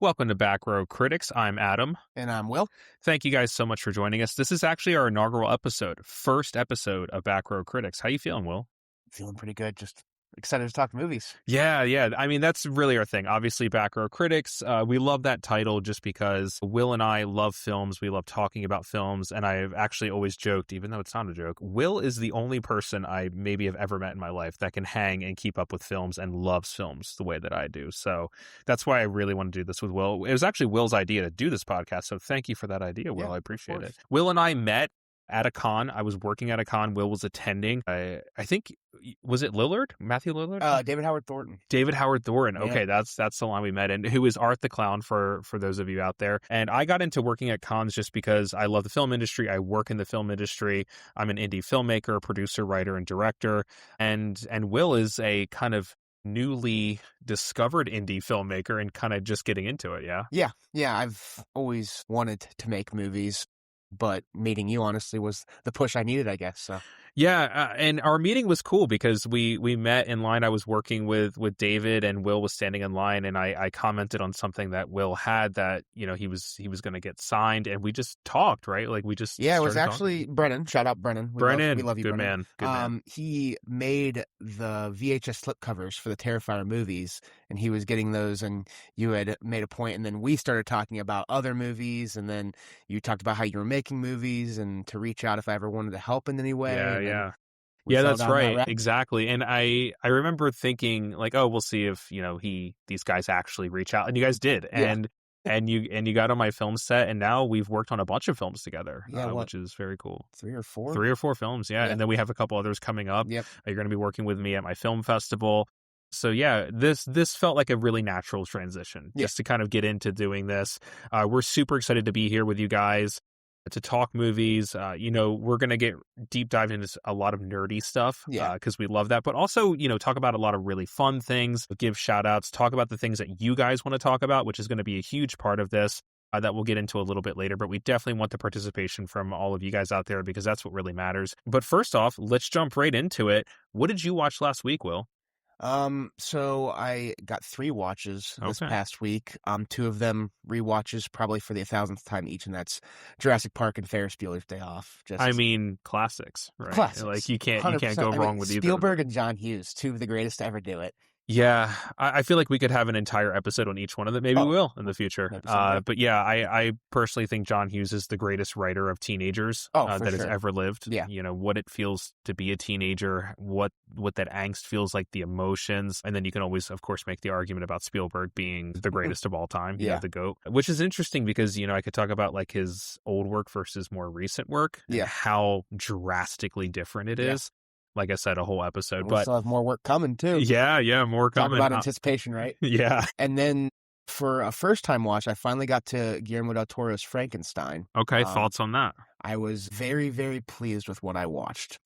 Welcome to Back Row Critics. I'm Adam. And I'm Will. Thank you guys so much for joining us. This is actually our inaugural episode, first episode of Back Row Critics. How you feeling, Will? Feeling pretty good. Just excited to talk movies. Yeah. I mean, that's really our thing. Obviously, Back Row Critics, we love that title just because Will and I love films. We love talking about films. And I've actually always joked, even though it's not a joke, Will is the only person I maybe have ever met in my life that can hang and keep up with films and loves films the way that I do. So that's why I really want to do this with Will. It was actually Will's idea to do this podcast. So thank you for that idea, Will. Yeah, I appreciate it. course. Will and I met at a con. I was working at a con. Will was attending. I think, was it Lillard? Matthew Lillard? David Howard Thornton. David Howard Thornton. Yeah. Okay, that's the line we met, and who is Art the Clown for those of you out there. And I got into working at cons just because I love the film industry. I work in the film industry. I'm an indie filmmaker, producer, writer, and director. And Will is a kind of newly discovered indie filmmaker and kind of just getting into it. Yeah. Yeah. I've always wanted to make movies, but meeting you honestly was the push I needed, I guess. So. Yeah, and our meeting was cool because we met in line. I was working with David, and Will was standing in line, and I commented on something that Will had that, you know, he was going to get signed, and we just talked, right? Like we just it was started actually talking. Brennan. Shout out Brennan. We love you, Good Brennan. man. Good man. He made the VHS slipcovers for the Terrifier movies, and he was getting those, and you had made a point, and then we started talking about other movies, and then you talked about how you were making movies and to reach out if I ever wanted to help in any way. Yeah, that's right. Exactly. And I remember thinking like, oh, we'll see if, you know, these guys actually reach out, and you guys did. Yeah. And you got on my film set, and now we've worked on a bunch of films together, which is very cool. 3 or 4? 3 or 4 films, yeah. And then we have a couple others coming up. Yep. You're going to be working with me at my film festival. So yeah, this felt like a really natural transition just to kind of get into doing this. We're super excited to be here with you guys to talk movies. You know, we're going to get deep dive into a lot of nerdy stuff because we love that, but also, you know, talk about a lot of really fun things, give shout outs, talk about the things that you guys want to talk about, which is going to be a huge part of this that we'll get into a little bit later. But we definitely want the participation from all of you guys out there because that's what really matters. But first off, let's jump right into it. What did you watch last week, Will? So I got 3 watches this past week. 2 of them rewatches, probably for the 1,000th time each, and that's Jurassic Park and Ferris Bueller's Day Off. I mean, classics, right? Classics. Like you can't go wrong with either. Spielberg and John Hughes, 2 of the greatest to ever do it. Yeah, I feel like we could have an entire episode on each one of them. Maybe we will in the future. But yeah, I personally think John Hughes is the greatest writer of teenagers that has ever lived. Yeah. You know, what it feels to be a teenager, what that angst feels like, the emotions. And then you can always, of course, make the argument about Spielberg being the greatest of all time, you know, the GOAT, which is interesting because, you know, I could talk about like his old work versus more recent work and how drastically different it is. Like I said, a whole episode. But still have more work coming, too. Yeah, more coming. Talk about anticipation, right? Yeah. And then for a first-time watch, I finally got to Guillermo del Toro's Frankenstein. Okay, thoughts on that? I was very, very pleased with what I watched.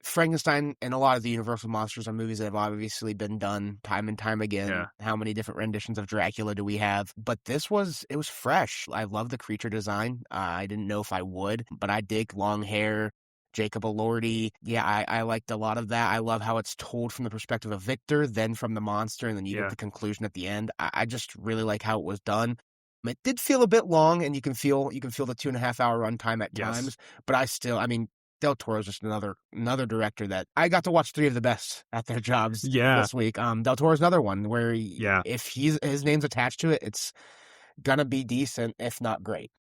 Frankenstein and a lot of the Universal monsters are movies that have obviously been done time and time again. Yeah. How many different renditions of Dracula do we have? But it was fresh. I love the creature design. I didn't know if I would, but I dig long hair. Jacob Elordi. Yeah, I liked a lot of that. I love how it's told from the perspective of Victor, then from the monster, and then you get the conclusion at the end. I just really like how it was done. It did feel a bit long, and you can feel the 2.5 hour runtime at times. But Del Toro's just another director that I got to watch 3 of the best at their jobs this week. Del Toro's another one where if his name's attached to it, it's gonna be decent, if not great.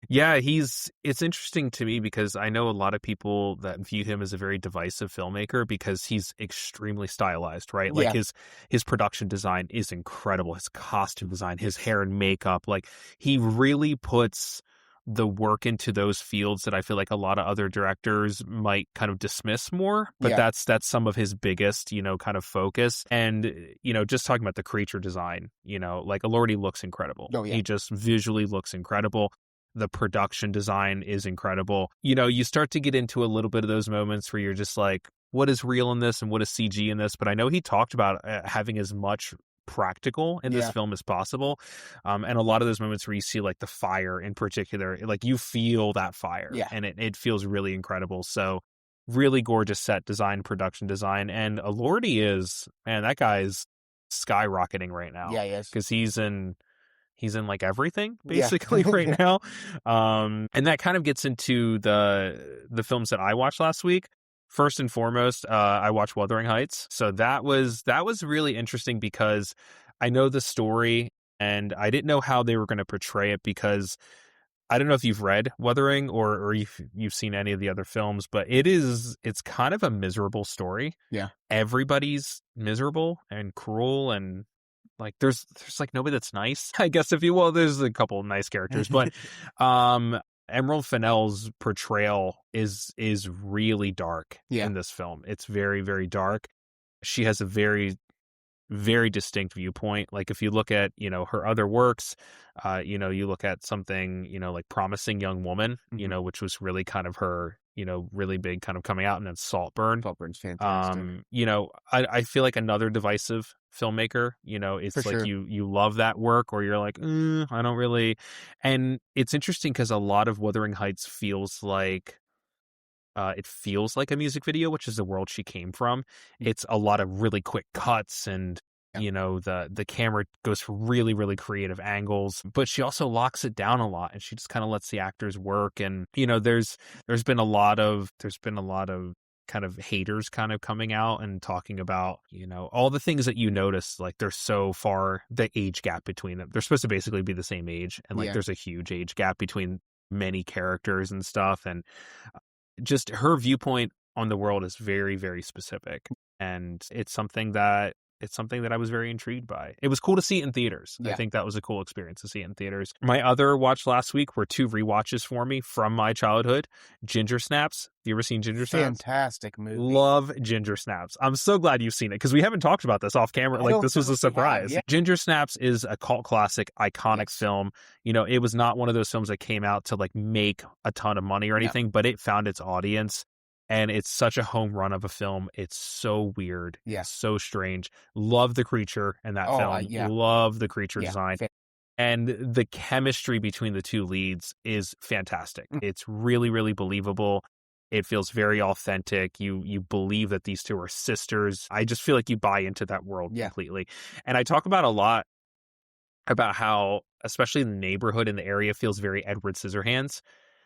Yeah, it's interesting to me because I know a lot of people that view him as a very divisive filmmaker because he's extremely stylized, right? Like his production design is incredible. His costume design, his hair and makeup, like he really puts the work into those fields that I feel like a lot of other directors might kind of dismiss more, but that's some of his biggest, you know, kind of focus. And, you know, just talking about the creature design, you know, like Elordi looks incredible. Oh, yeah. He just visually looks incredible. The production design is incredible. You know, you start to get into a little bit of those moments where you're just like, what is real in this and what is CG in this? But I know he talked about having as much practical in this film as possible. And a lot of those moments where you see like the fire in particular, like you feel that fire and it feels really incredible. So really gorgeous set design, production design. And Elordi that guy's skyrocketing right now Yeah, yes. because he's in like everything Yeah. basically right now. And that kind of gets into the films that I watched last week. First and foremost, I watched Wuthering Heights. So that was really interesting because I know the story and I didn't know how they were going to portray it because I don't know if you've read Wuthering or if you've seen any of the other films, but it's kind of a miserable story. Yeah. Everybody's miserable and cruel and like there's like nobody that's nice, I guess if you will. There's a couple of nice characters, but Emerald Fennell's portrayal is really dark Yeah. in this film. It's very, very dark. She has a very very distinct viewpoint. Like if you look at, her other works, you look at something, like Promising Young Woman, which was really kind of her, really big kind of coming out, and then Saltburn. Saltburn's fantastic. I feel like another divisive filmmaker, it's For like sure. you love that work or you're like, I don't really. And it's interesting because a lot of Wuthering Heights feels like it feels like a music video, which is the world she came from. It's a lot of really quick cuts and Yeah. the camera goes for really, really creative angles, but she also locks it down a lot and she just kind of lets the actors work. And, there's been a lot of kind of haters kind of coming out and talking about, all the things that you notice, like they're so far, the age gap between them. They're supposed to basically be the same age. And like, Yeah. there's a huge age gap between many characters and stuff. And just her viewpoint on the world is very, very specific. And it's something that I was very intrigued by. It was cool to see it in theaters. Yeah. I think that was a cool experience to see it in theaters. My other watch last week were 2 rewatches for me from my childhood. Ginger Snaps. You ever seen Ginger Snaps? Fantastic movie. Love Ginger Snaps. I'm so glad you've seen it because we haven't talked about this off camera. Like this was a surprise. Yeah. Ginger Snaps is a cult classic, iconic film. It was not one of those films that came out to like make a ton of money or anything, but it found its audience. And it's such a home run of a film. It's so weird. Yeah. So strange. Love the creature in that film. Yeah. Love the creature design. Fan- And the chemistry between the two leads is fantastic. It's really, really believable. It feels very authentic. You believe that these two are sisters. I just feel like you buy into that world completely. And I talk about a lot about how, especially the neighborhood in the area, feels very Edward Scissorhands.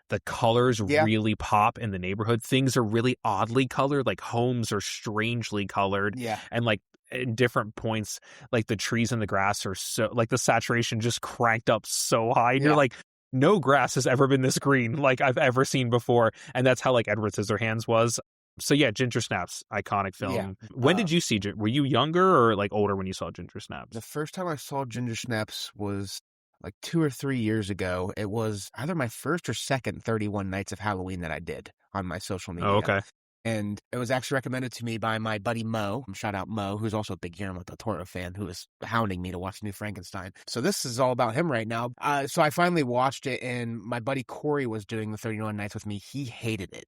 The colors really pop in the neighborhood. Things are really oddly colored. Like homes are strangely colored. Yeah. And like in different points, like the trees and the grass are so, like the saturation just cranked up so high. And you're like, no grass has ever been this green like I've ever seen before. And that's how like Edward Scissorhands was. So yeah, Ginger Snaps, iconic film. Yeah. When did you see Were you younger or like older when you saw Ginger Snaps? The first time I saw Ginger Snaps was like 2 or 3 years ago. It was either my first or second 31 Nights of Halloween that I did on my social media. Oh, okay. And it was actually recommended to me by my buddy Mo. Shout out Mo, who's also a big Guillermo del Toro fan, who was hounding me to watch New Frankenstein. So this is all about him right now. So I finally watched it, and my buddy Corey was doing the 31 Nights with me. He hated it.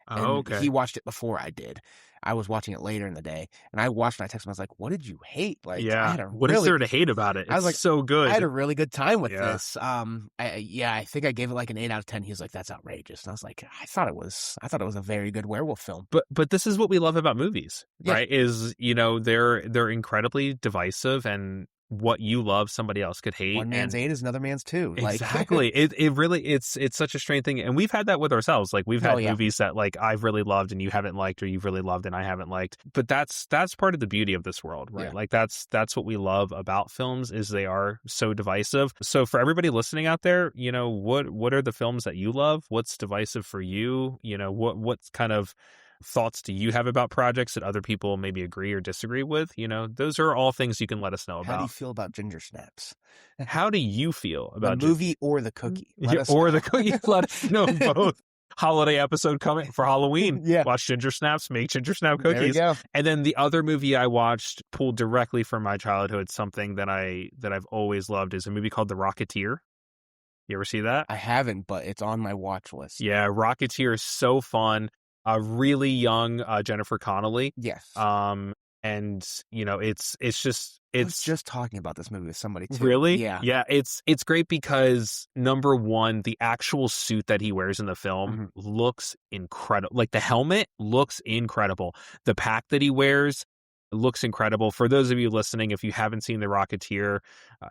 And okay. He watched it before I did. I was watching it later in the day, and I watched and I texted him. I was like, "What did you hate?" Like, what is there to hate about it? It's I was like, so good. I had a really good time with this. I think I gave it like an 8 out of 10. He was like, "That's outrageous," and I was like, I thought it was a very good werewolf film. But this is what we love about movies, right? Is they're incredibly divisive, and what you love, somebody else could hate. One man's 8 is another man's 2. Exactly. It really it's such a strange thing, and we've had that with ourselves. Like we've had movies that like I've really loved and you haven't liked, or you've really loved and I haven't liked. But that's part of the beauty of this world, right? Like that's what we love about films, is they are so divisive. So for everybody listening out there, what are the films that you love? What's divisive for you? What kind of thoughts do you have about projects that other people maybe agree or disagree with? Those are all things you can let us know about. How do you feel about Ginger Snaps? How do you feel about the movie or the cookie? The cookie? Let us know both. Holiday episode coming for Halloween. Watch Ginger Snaps, make Ginger Snap cookies. There we go. And then the other movie I watched, pulled directly from my childhood, something that I've always loved, is a movie called The Rocketeer. You ever see that? I haven't, but it's on my watch list. Yeah, Rocketeer is so fun. A really young Jennifer Connelly. Yes. And it's just I was just talking about this movie with somebody too. Really? Yeah. Yeah. It's great because number one, the actual suit that he wears in the film looks incredible. Like the helmet looks incredible. The pack that he wears, looks incredible. For those of you listening, if you haven't seen The Rocketeer,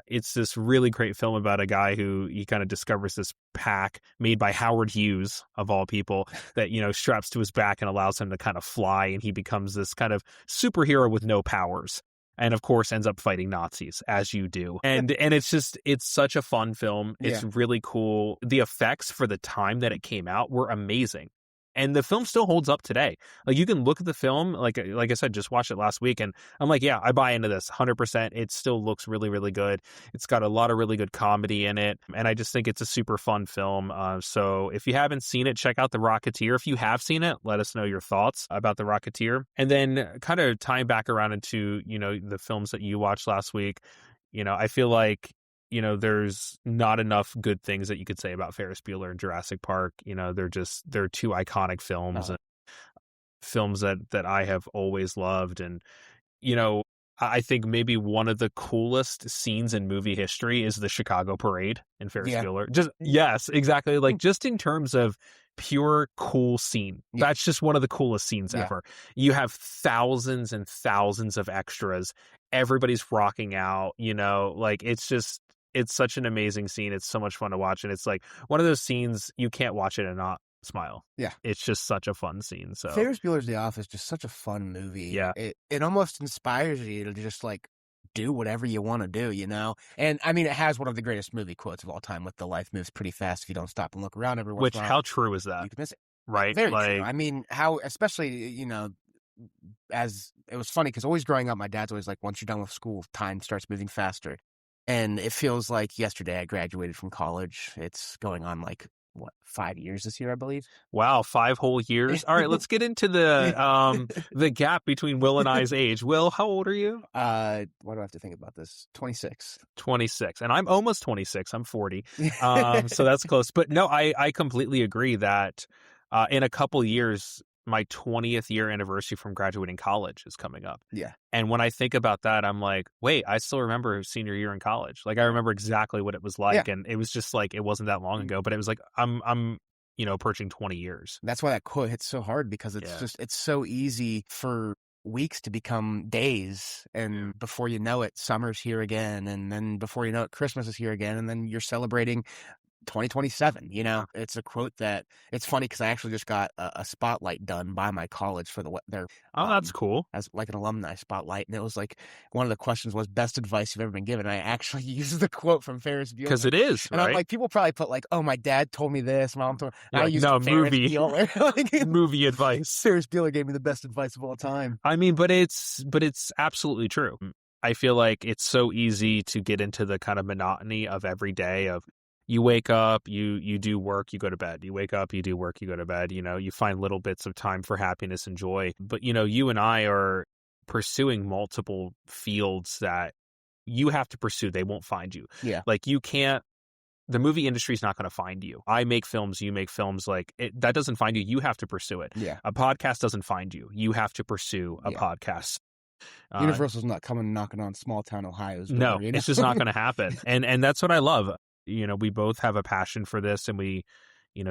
it's this really great film about a guy who he kind of discovers this pack made by Howard Hughes, of all people, that, straps to his back and allows him to kind of fly. And he becomes this kind of superhero with no powers. And of course ends up fighting Nazis, as you do. And it's such a fun film. It's really cool. The effects for the time that it came out were amazing. And the film still holds up today. Like, you can look at the film, like I said, just watched it last week, and I'm like, yeah, I buy into this 100%. It still looks really, really good. It's got a lot of really good comedy in it, and I just think it's a super fun film. So if you haven't seen it, check out The Rocketeer. If you have seen it, let us know your thoughts about The Rocketeer. And then kind of tying back around into, the films that you watched last week, I feel like there's not enough good things that you could say about Ferris Bueller and Jurassic Park. They're two iconic films, and films that I have always loved. And, I think maybe one of the coolest scenes in movie history is the Chicago Parade in Ferris Bueller. Yes, exactly. Like, just in terms of pure cool scene. That's just one of the coolest scenes ever. You have thousands and thousands of extras. Everybody's rocking out, like, it's such an amazing scene. It's so much fun to watch. And it's like one of those scenes you can't watch it and not smile. Yeah. It's just such a fun scene. So Ferris Bueller's The Office is just such a fun movie. Yeah. It almost inspires you to just like do whatever you want to do, And I mean, it has one of the greatest movie quotes of all time with "The life moves pretty fast if you don't stop and look around every once in a while." How true is that? You can miss it. Right? Very true. I mean, how, especially, as it was funny because always growing up, my dad's always like, once you're done with school, time starts moving faster. And it feels like yesterday I graduated from college. It's going on like, 5 years this year, I believe. Wow, 5 whole years. All right, let's get into the gap between Will and I's age. Will, how old are you? Why do I have to think about this? 26. 26. And I'm almost 26. I'm 40. So that's close. But no, I completely agree that in a couple years, my 20th year anniversary from graduating college is coming up. Yeah. And when I think about that, I'm like, wait, I still remember senior year in college. Like, I remember exactly what it was like. And it was just like, it wasn't that long ago, but it was like, I'm approaching 20 years. That's why that quote hits so hard, because it's so easy for weeks to become days. And before you know it, summer's here again. And then before you know it, Christmas is here again. And then you're celebrating 2027. It's a quote that it's funny because I actually just got a spotlight done by my college for their that's cool, as like an alumni spotlight, and it was like one of the questions was best advice you've ever been given. I actually used the quote from Ferris Bueller because it is, and right? I'm like, people probably put like, oh, my dad told me this, mom told me. I used Ferris movie Bueller. movie advice. Ferris Bueller gave me the best advice of all time. I mean, but it's absolutely true. I feel like it's so easy to get into the kind of monotony of every day of, you wake up, you do work, you go to bed. You wake up, you do work, you go to bed. You find little bits of time for happiness and joy. But, you and I are pursuing multiple fields that you have to pursue. They won't find you. Yeah. Like, you can't, the movie industry is not going to find you. I make films, you make films. Like, that doesn't find you. You have to pursue it. Yeah. A podcast doesn't find you. You have to pursue a podcast. Universal's not coming knocking on small town Ohio's door. No, it's just not going to happen. And that's what I love. We both have a passion for this, and we,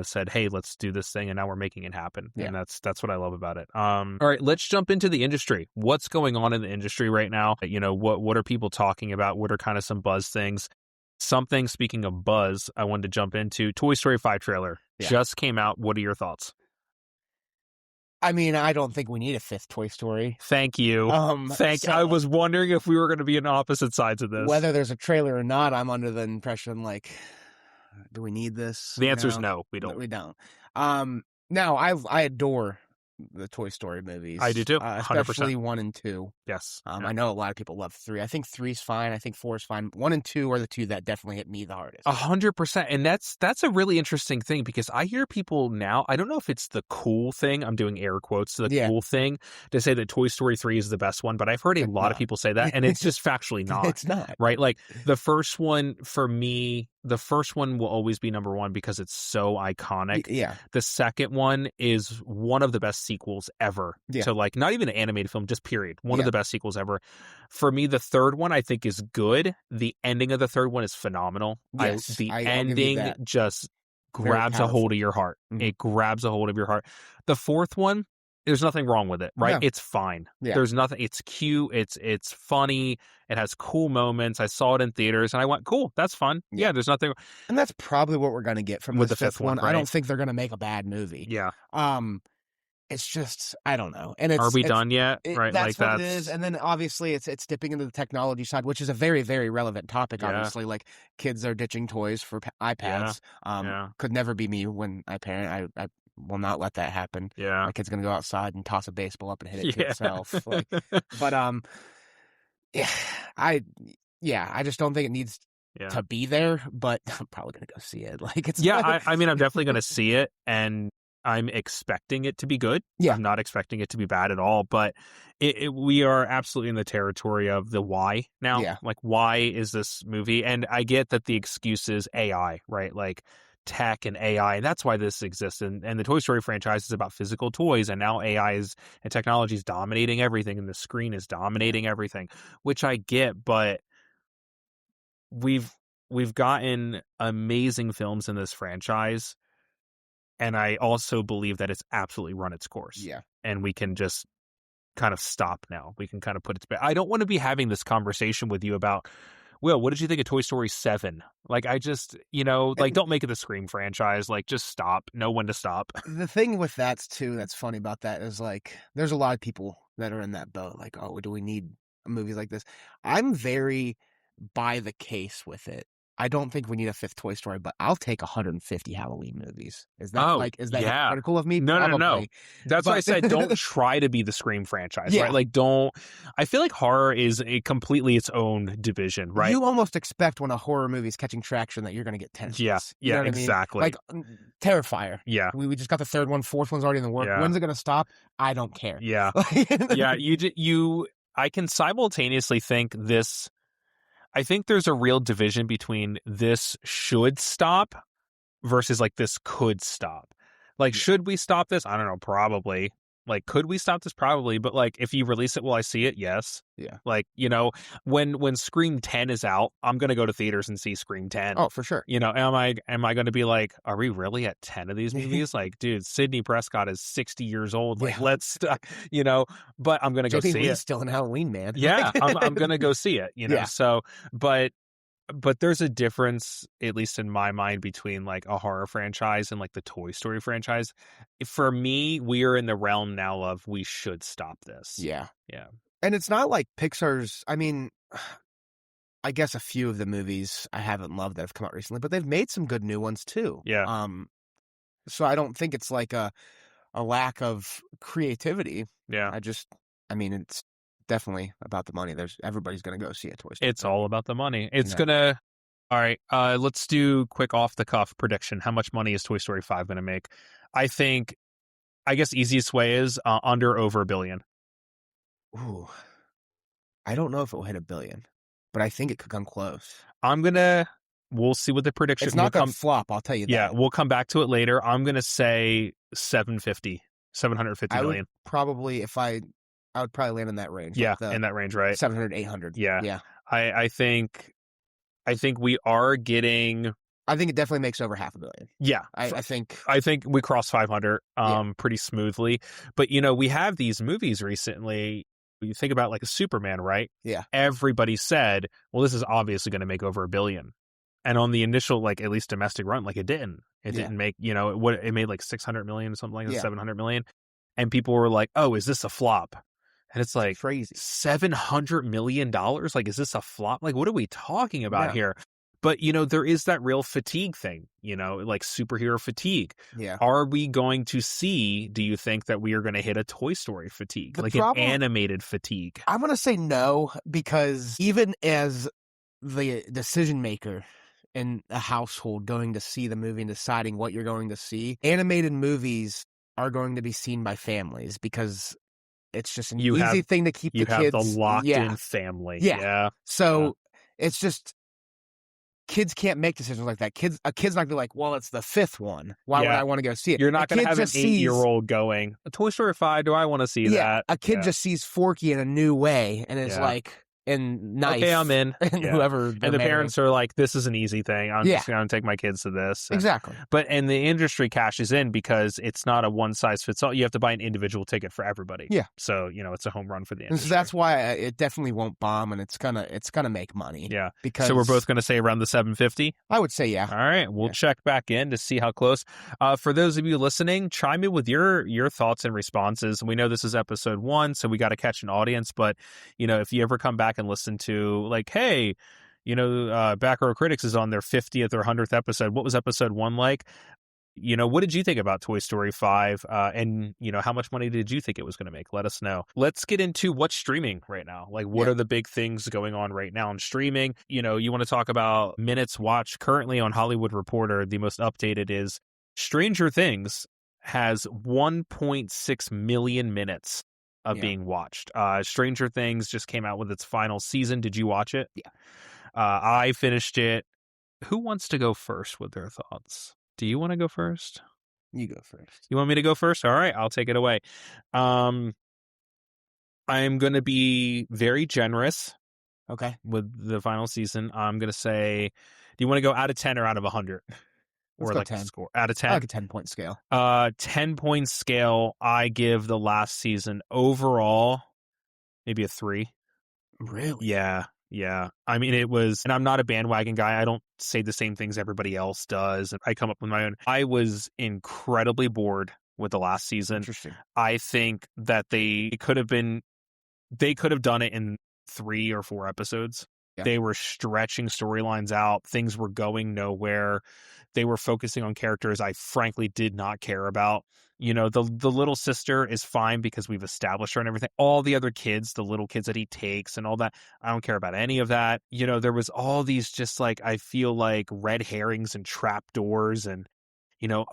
said, hey, let's do this thing. And now we're making it happen. Yeah. And that's what I love about it. All right, let's jump into the industry. What's going on in the industry right now? What are people talking about? What are kind of some buzz things? Something, speaking of buzz, I wanted to jump into Toy Story 5 trailer. Just came out. What are your thoughts? I mean, I don't think we need a 5th Toy Story. Thank you. I was wondering if we were going to be on opposite sides of this. Whether there's a trailer or not, I'm under the impression, like, do we need this? The answer is no, we don't. We don't. Now, I adore the Toy Story movies. I do too, 100%. Especially 1 and 2. Yes. I know a lot of people love 3. I think 3's fine. I think 4's fine. 1 and 2 are the two that definitely hit me the hardest. 100%. And that's a really interesting thing, because I hear people now, I don't know if it's the cool thing, I'm doing air quotes, cool thing to say that Toy Story 3 is the best one, but I've heard a lot of people say that, and it's just factually not. It's not. Right? Like, the first one, for me, the first one will always be number 1 because it's so iconic. Yeah. The second one is one of the best sequels ever to, like, not even an animated film, just period. One of the best sequels ever. For me, the third one I think is good. The ending of the third one is phenomenal. Yes, the ending just grabs a hold of your heart. Mm-hmm. It grabs a hold of your heart. The fourth one, there's nothing wrong with it, right? No. It's fine. Yeah. There's nothing. It's cute. It's funny. It has cool moments. I saw it in theaters and I went, cool, that's fun. Yeah. Yeah, there's nothing And that's probably what we're going to get from with this the fifth one, I don't right? think they're going to make a bad movie. Yeah. It's just, I don't know. And Are we done yet? Right? That's Like what it is. And then obviously it's dipping into the technology side, which is a very, very relevant topic. Yeah. Obviously, like kids are ditching toys for iPads. Yeah. Could never be me when I parent. I will not let that happen. Yeah. My kid's gonna go outside and toss a baseball up and hit it to Yeah. itself. Like, but yeah, I just don't think it needs Yeah. to be there. But I'm probably gonna go see it. Like it's Yeah, I mean, I'm definitely going to see it, and I'm expecting it to be good. Yeah. I'm not expecting it to be bad at all, but we are absolutely in the territory of the why now. Yeah. Like, why is this movie? And I get that the excuse is AI, right? Like tech and AI, and that's why this exists. And the Toy Story franchise is about physical toys, and now AI and technology is dominating everything, and the screen is dominating everything, which I get, but we've gotten amazing films in this franchise. And I also believe that it's absolutely run its course. Yeah. And we can just kind of stop now. We can kind of put it to bed. I don't want to be having this conversation with you about, Will, what did you think of Toy Story 7? Like, I just, like, don't make it the Scream franchise. Like, just stop. Know when to stop. The thing with that, too, that's funny about that is, like, there's a lot of people that are in that boat. Like, oh, do we need a movie like this? I'm very by the case with it. I don't think we need a fifth Toy Story, but I'll take 150 Halloween movies. Is that yeah. critical of me? No. That's why I said don't try to be the Scream franchise, right? Like, I feel like horror is completely its own division, right? You almost expect when a horror movie is catching traction that you're going to get 10. Yeah, you know what exactly. I mean? Like, Terrifier. Yeah. We just got the third one, fourth one's already in the work. Yeah. When's it going to stop? I don't care. Yeah. Yeah, I can simultaneously think this. I think there's a real division between this should stop versus like this could stop. Like, should we stop this? I don't know, probably. Like, could we stop this? Probably. But like, if you release it, will I see it? Yes. Yeah. Like, when Scream 10 is out, I'm gonna go to theaters and see Scream 10. Oh, for sure. Am I going to be like, are we really at 10 of these movies? Like, dude, Sidney Prescott is 60 years old. Like, let's, but I'm going to go see it. Still in Halloween, man. Yeah, I'm going to go see it, Yeah. So, but there's a difference, at least in my mind, between like a horror franchise and like the Toy Story franchise. For me, we are in the realm now of we should stop this. Yeah. Yeah. And it's not like Pixar's, I mean, I guess a few of the movies I haven't loved that have come out recently, but they've made some good new ones too. Yeah. So I don't think it's like a lack of creativity. Yeah. It's definitely about the money. Everybody's going to go see a Toy Story. It's all about the money. It's gonna. All right. Let's do quick off the cuff prediction. How much money is Toy Story 5 going to make? I guess easiest way is under over $1 billion. Ooh, I don't know if it will hit $1 billion, but I think it could come close. We'll see what the prediction. It's not going to flop. I'll tell you that. Yeah, we'll come back to it later. I'm going to say 750 million. Probably I would probably land in that range. Yeah, in that range, right? 700, 800. Yeah. Yeah. I think we are getting. I think it definitely makes over $500 million. Yeah. I think we crossed 500 pretty smoothly. But, we have these movies recently. You think about like a Superman, right? Yeah. Everybody said, well, this is obviously going to make over $1 billion. And on the initial, like, at least domestic run, like, it didn't. It didn't make, it made like 600 million or something like that, 700 million. And people were like, oh, is this a flop? And it's like, crazy. $700 million? Like, is this a flop? Like, what are we talking about here? But, there is that real fatigue thing, like superhero fatigue. Yeah. Are we going to see, do you think that we are going to hit a Toy Story fatigue? An animated fatigue? I'm going to say no, because even as the decision maker in a household going to see the movie and deciding what you're going to see, animated movies are going to be seen by families because it's just an easy thing to keep the kids. You have the locked-in family. Yeah. So it's just, kids can't make decisions like that. A kid's not going to be like, well, it's the fifth one. Why would I want to go see it? You're not going to have an 8-year-old going, a Toy Story 5, do I want to see that? A kid just sees Forky in a new way and is like, and Okay, I'm knife in. and Yeah. whoever they're And the marrying. parents are like, this is an easy thing. I'm Yeah. just going to take my kids to this. Exactly. And the industry cashes in because it's not a one size fits all. You have to buy an individual ticket for everybody. Yeah. So, it's a home run for the And so industry. that's why it definitely won't bomb, and it's gonna make money. Yeah. Because So we're both going to say around the 750. I would say, yeah. All right, we'll Yeah. check back in to see how close. For those of you listening, chime in with your thoughts and responses. We know this is episode 1, so we got to catch an audience. But if you ever come back and listen to like, hey, Back Row Critics is on their 50th or 100th episode. What was episode 1 like? What did you think about Toy Story 5? And, how much money did you think it was going to make? Let us know. Let's get into what's streaming right now. Like, what are the big things going on right now in streaming? You want to talk about minutes watched currently on Hollywood Reporter. The most updated is Stranger Things has 1.6 million minutes of being watched. Stranger Things just came out with its final season. Did you watch it? Yeah. I finished it. Who wants to go first with their thoughts? Do you want to go first? You go first. You want me to go first? All right, I'll take it away. I'm going to be very generous. Okay. With the final season, I'm going to say, do you want to go out of 10 or out of 100? Let's or go like 10. a score? Out of 10? I like a 10-point scale. 10-point scale, I give the last season overall maybe a 3. Really? Yeah. Yeah. I mean, it was, and I'm not a bandwagon guy. I don't say the same things everybody else does. I come up with my own. I was incredibly bored with the last season. Interesting. I think that they could have done it in 3 or 4 episodes. Yeah. They were stretching storylines out. Things were going nowhere. They were focusing on characters I frankly did not care about. The little sister is fine because we've established her and everything. All the other kids, the little kids that he takes and all that, I don't care about any of that. There was all these just like, I feel like red herrings and trapdoors and,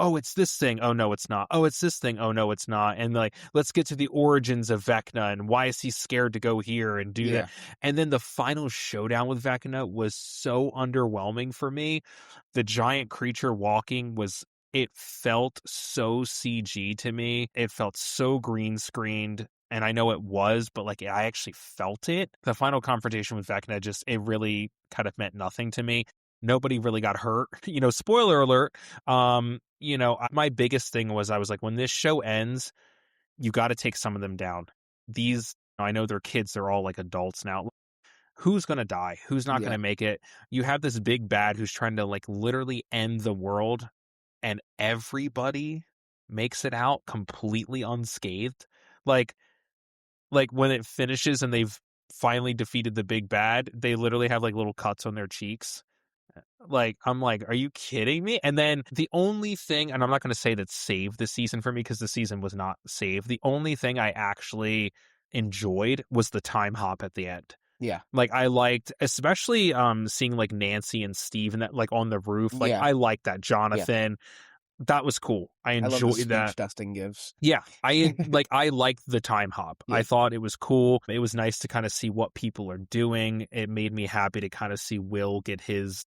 oh, it's this thing. Oh, no, it's not. Oh, it's this thing. Oh, no, it's not. And like, let's get to the origins of Vecna and why is he scared to go here and do that. And then the final showdown with Vecna was so underwhelming for me. The giant creature walking it felt so CG to me. It felt so green screened. And I know it was, but like I actually felt it. The final confrontation with Vecna it really kind of meant nothing to me. Nobody really got hurt. Spoiler alert. My biggest thing was I was like, when this show ends, you got to take some of them down. I know they're kids. They're all like adults now. Who's going to die? Who's not going to make it? You have this big bad who's trying to like literally end the world and everybody makes it out completely unscathed. Like when it finishes and they've finally defeated the big bad, they literally have like little cuts on their cheeks. Like, I'm like, are you kidding me? And then the only thing, and I'm not going to say that saved the season for me because the season was not saved. The only thing I actually enjoyed was the time hop at the end. Yeah. Like I liked, especially seeing like Nancy and Steve and that like on the roof. Like I liked that. Jonathan. That was cool. I love the enjoyed speech that. Dustin gives. Yeah, I liked the time hop. Yeah. I thought it was cool. It was nice to kind of see what people are doing. It made me happy to kind of see Will get his,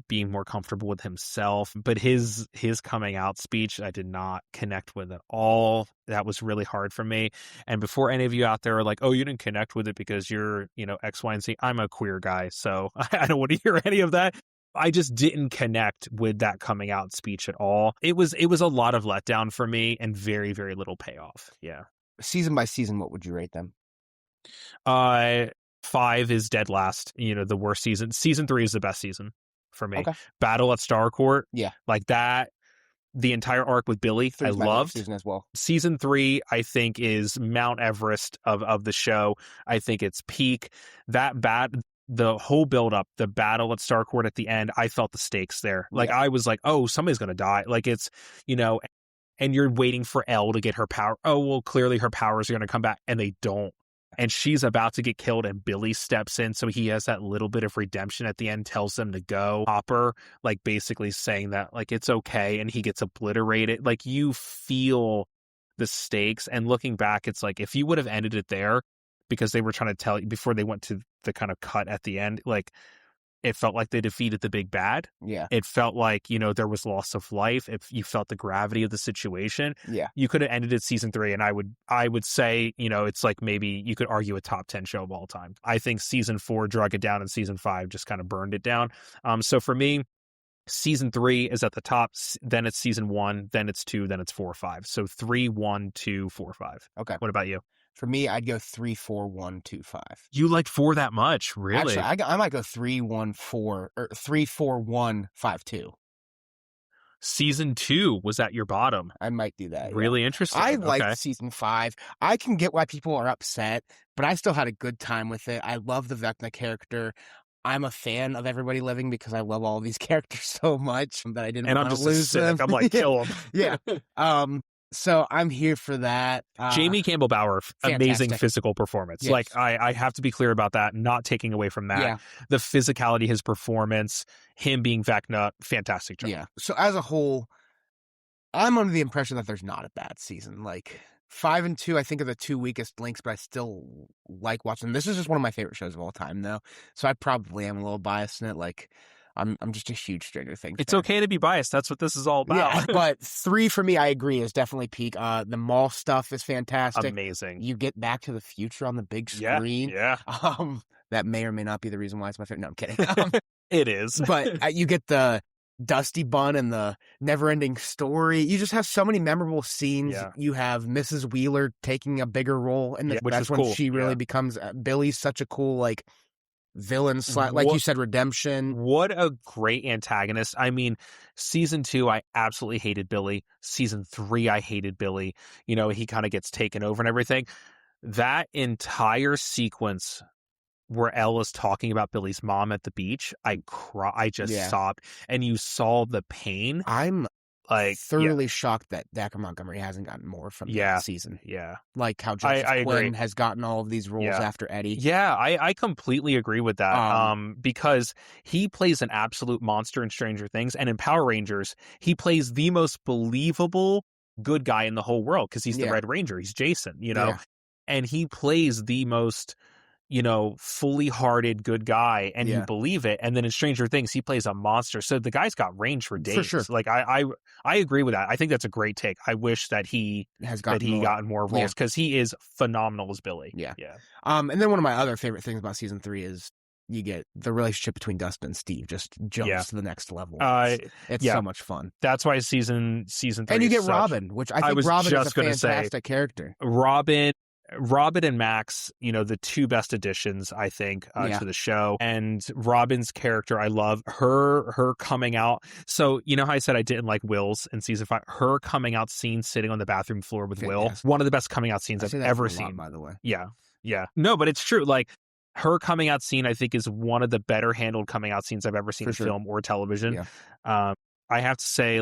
being more comfortable with himself. But his coming out speech, I did not connect with at all. That was really hard for me. And before any of you out there are like, oh, you didn't connect with it because you're, X, Y, and Z. I'm a queer guy, so I don't want to hear any of that. I just didn't connect with that coming out speech at all. It was a lot of letdown for me and very, very little payoff. Yeah. Season by season, what would you rate them? 5 is dead last. The worst season. Season 3 is the best season for me. Okay. Battle at Starcourt. Yeah. Like that. The entire arc with Billy, I loved. Season as well. Season 3, I think, is Mount Everest of the show. I think it's peak. The whole build-up, the battle at Starcourt at the end, I felt the stakes there. Like, I was like, oh, somebody's going to die. Like, it's, and you're waiting for Elle to get her power. Oh, well, clearly her powers are going to come back, and they don't. And she's about to get killed, and Billy steps in, so he has that little bit of redemption at the end, tells them to go. Hopper, like, basically saying that, like, it's okay, and he gets obliterated. Like, you feel the stakes, and looking back, it's like, if you would have ended it there, because they were trying to tell you before they went to the kind of cut at the end, like It felt like they defeated the big bad. Yeah. It felt like, there was loss of life. If you felt the gravity of the situation, Yeah. you could have ended it season 3. And I would say, it's like maybe you could argue a top 10 show of all time. I think season 4 drug it down and season 5 just kind of burned it down. So for me, season 3 is at the top, then it's season 1, then it's 2, then it's 4, 5. So 3, 1, 2, 4, 5. Okay. What about you? For me, I'd go 3, 4, 1, 2, 5. You liked 4 that much, really? Actually, I might go 3, 1, 4, or 3, 4, 1, 5, 2. Season 2 was at your bottom. I might do that. Really interesting. I Okay. liked season 5. I can get why people are upset, but I still had a good time with it. I love the Vecna character. I'm a fan of Everybody Living because I love all of these characters so much that I didn't want to lose them. I'm like, kill them. Yeah. So I'm here for that. Jamie Campbell Bower, amazing physical performance. Yes. Like I have to be clear about that, not taking away from that. Yeah. The physicality, his performance, him being Vecna, fantastic job. Yeah. So as a whole, I'm under the impression that there's not a bad season. Like 5 and 2, I think are the 2 weakest links, but I still like watching them. This is just one of my favorite shows of all time, though. So I probably am a little biased in it. Like I'm just a huge Stranger Things It's fan. okay to be biased. That's what this is all about. Yeah, but 3 for me, I agree, is definitely peak. The mall stuff is fantastic. Amazing. You get Back to the Future on the big screen. Yeah. That may or may not be the reason why it's my favorite. No, I'm kidding. It is. But you get the Dusty Bun and the Never-Ending Story. You just have so many memorable scenes. Yeah. You have Mrs. Wheeler taking a bigger role, and which that's was when cool. she really becomes Billy's such a cool villain, like you said, redemption. What a great antagonist. I mean, season 2, I absolutely hated Billy. Season 3, I hated Billy. He kind of gets taken over and everything. That entire sequence where Ella's talking about Billy's mom at the beach, I just sobbed. And you saw the pain. I'm like thoroughly shocked that Dacre Montgomery hasn't gotten more from that season. Yeah. Like how Joseph I Quinn agree. has gotten all of these roles after Eddie. Yeah, I completely agree with that. Because he plays an absolute monster in Stranger Things, and in Power Rangers, he plays the most believable good guy in the whole world because he's the Red Ranger. He's Jason, and he plays the most fully hearted good guy, and you believe it. And then in Stranger Things, he plays a monster. So the guy's got range for days. For sure. Like I agree with that. I think that's a great take. I wish that he has gotten more roles because he is phenomenal as Billy. Yeah. And then one of my other favorite things about season 3 is you get the relationship between Dustin and Steve just jumps to the next level. It's so much fun. That's why season 3. And you get Robin, which I think Robin is a fantastic character. Robin and Max, the 2 best additions, I think, to the show. And Robin's character, I love her coming out. So, how I said I didn't like Will's in season 5? Her coming out scene sitting on the bathroom floor with Will, one of the best coming out scenes I've ever seen. By the way. Yeah. No, but it's true. Like, her coming out scene, I think, is one of the better handled coming out scenes I've ever seen in film or television. Yeah. I have to say,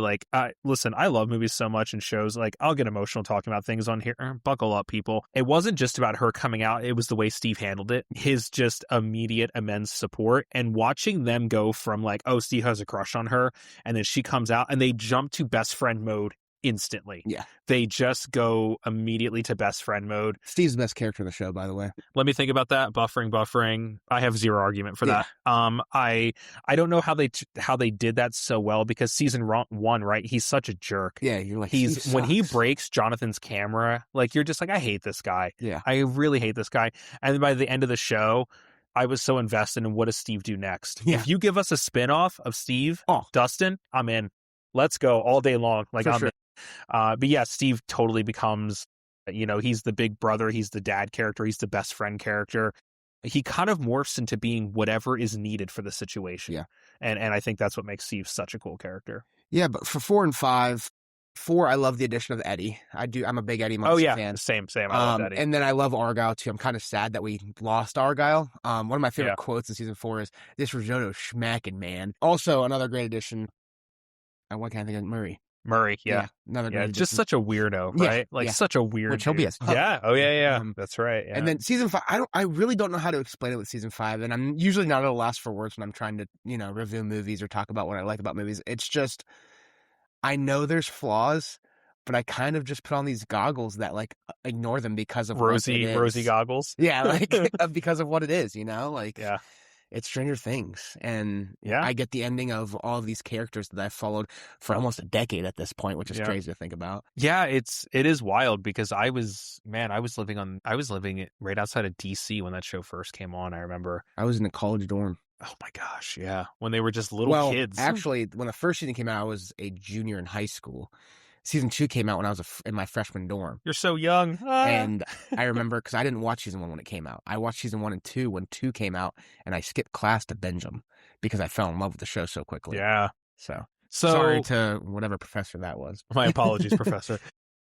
listen, I love movies so much and shows. Like, I'll get emotional talking about things on here. Buckle up, people. It wasn't just about her coming out. It was the way Steve handled it. His just immediate immense support. And watching them go from Steve has a crush on her. And then she comes out and they jump to best friend mode instantly. Yeah. They just go immediately to best friend mode. Steve's the best character in the show, by the way. Let me think about that. Buffering. I have zero argument for that. I don't know how they did that so well because season 1, right? He's such a jerk. Yeah, you're like, when he breaks Jonathan's camera, you're just like, I hate this guy. Yeah. I really hate this guy. And then by the end of the show, I was so invested in what does Steve do next. Yeah. If you give us a spinoff of Steve, Dustin, I'm in. Let's go all day long. I'm in. But yeah, Steve totally becomes, he's the big brother, he's the dad character, he's the best friend character. He kind of morphs into being whatever is needed for the situation. Yeah. And I think that's what makes Steve such a cool character. Yeah, but for 4 and 5, 4, I love the addition of Eddie. I'm a big Eddie Munson fan. Same. I love Eddie. And then I love Argyle too. I'm kind of sad that we lost Argyle. One of my favorite quotes in season 4 is, "This risotto smacking, man." Also, another great addition. What can I think of? Murray, yeah. Another great just addition. such a weirdo, right? Such a weird Which he'll be as Yeah. Oh, yeah. That's right. Yeah. And then season 5, I really don't know how to explain it with season 5, and I'm usually not at a loss for words when I'm trying to, review movies or talk about what I like about movies. It's just, I know there's flaws, but I kind of just put on these goggles that ignore them because of rosy goggles. Yeah, because of what it is, Yeah. it's Stranger Things, and Yeah. I get the ending of all of these characters that I've followed for almost a decade at this point, which is Yeah. crazy to think about. Yeah, it is wild because I was living right outside of DC when that show first came on, I remember. I was in a college dorm. Oh my gosh, yeah. When they were just little Well, kids. actually, when the first season came out, I was a junior in high school. Season 2 came out when I was in my freshman dorm. You're so young. And I remember, because I didn't watch season 1 when it came out. I watched season 1 and 2 when 2 came out, and I skipped class to binge them because I fell in love with the show so quickly. Yeah. So So sorry to whatever professor that was. my apologies, Professor.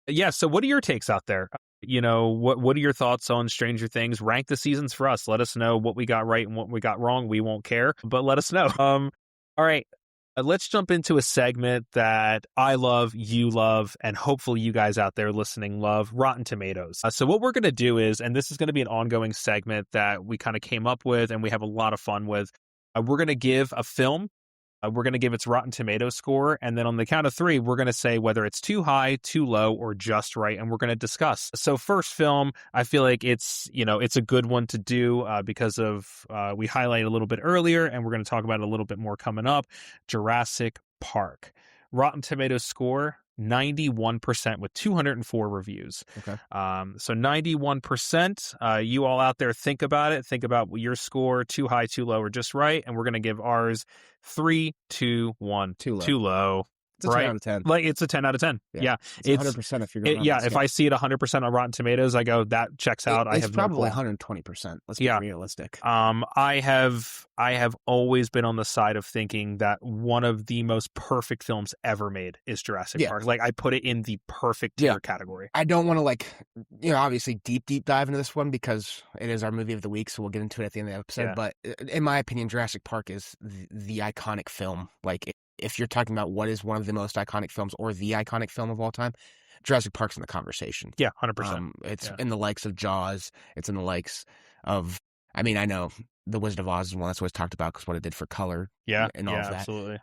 Yeah, so what are your takes out there? What are your thoughts on Stranger Things? Rank the seasons for us. Let us know what we got right and what we got wrong. We won't care, but let us know. All right. Let's jump into a segment that I love, you love, and hopefully you guys out there listening love, Rotten Tomatoes. So what we're going to do is, and this is going to be an ongoing segment that we kind of came up with and we have a lot of fun with, we're going to give a film. We're going to give its Rotten Tomatoes score, and then on the count of 3, we're going to say whether it's too high, too low, or just right, and we're going to discuss. So first film, I feel like it's a good one to do because of we highlighted a little bit earlier, and we're going to talk about it a little bit more coming up. Jurassic Park. Rotten Tomatoes score, 91% with 204 reviews. Okay. So 91%. You all out there, think about it. Think about your score, too high, too low, or just right. And we're going to give ours 3, 2, 1. Too low. Too low. It's a right? 10 out of 10. Like it's a 10 out of 10. Yeah. It's 100% if you're going on yeah. that If scale. I see it 100% on Rotten Tomatoes, I go, that checks out. It's I have probably no 120%. Let's be realistic. I have always been on the side of thinking that one of the most perfect films ever made is Jurassic Park. Like I put it in the perfect tier category. I don't want to obviously deep dive into this one because it is our movie of the week, so we'll get into it at the end of the episode. Yeah. But in my opinion, Jurassic Park is the iconic film. Like if you're talking about what is one of the most iconic films or the iconic film of all time, Jurassic Park's in the conversation. Yeah, 100%. It's in the likes of Jaws. It's in the likes of, I know The Wizard of Oz is one that's always talked about because what it did for color. Yeah, and all of that. Absolutely.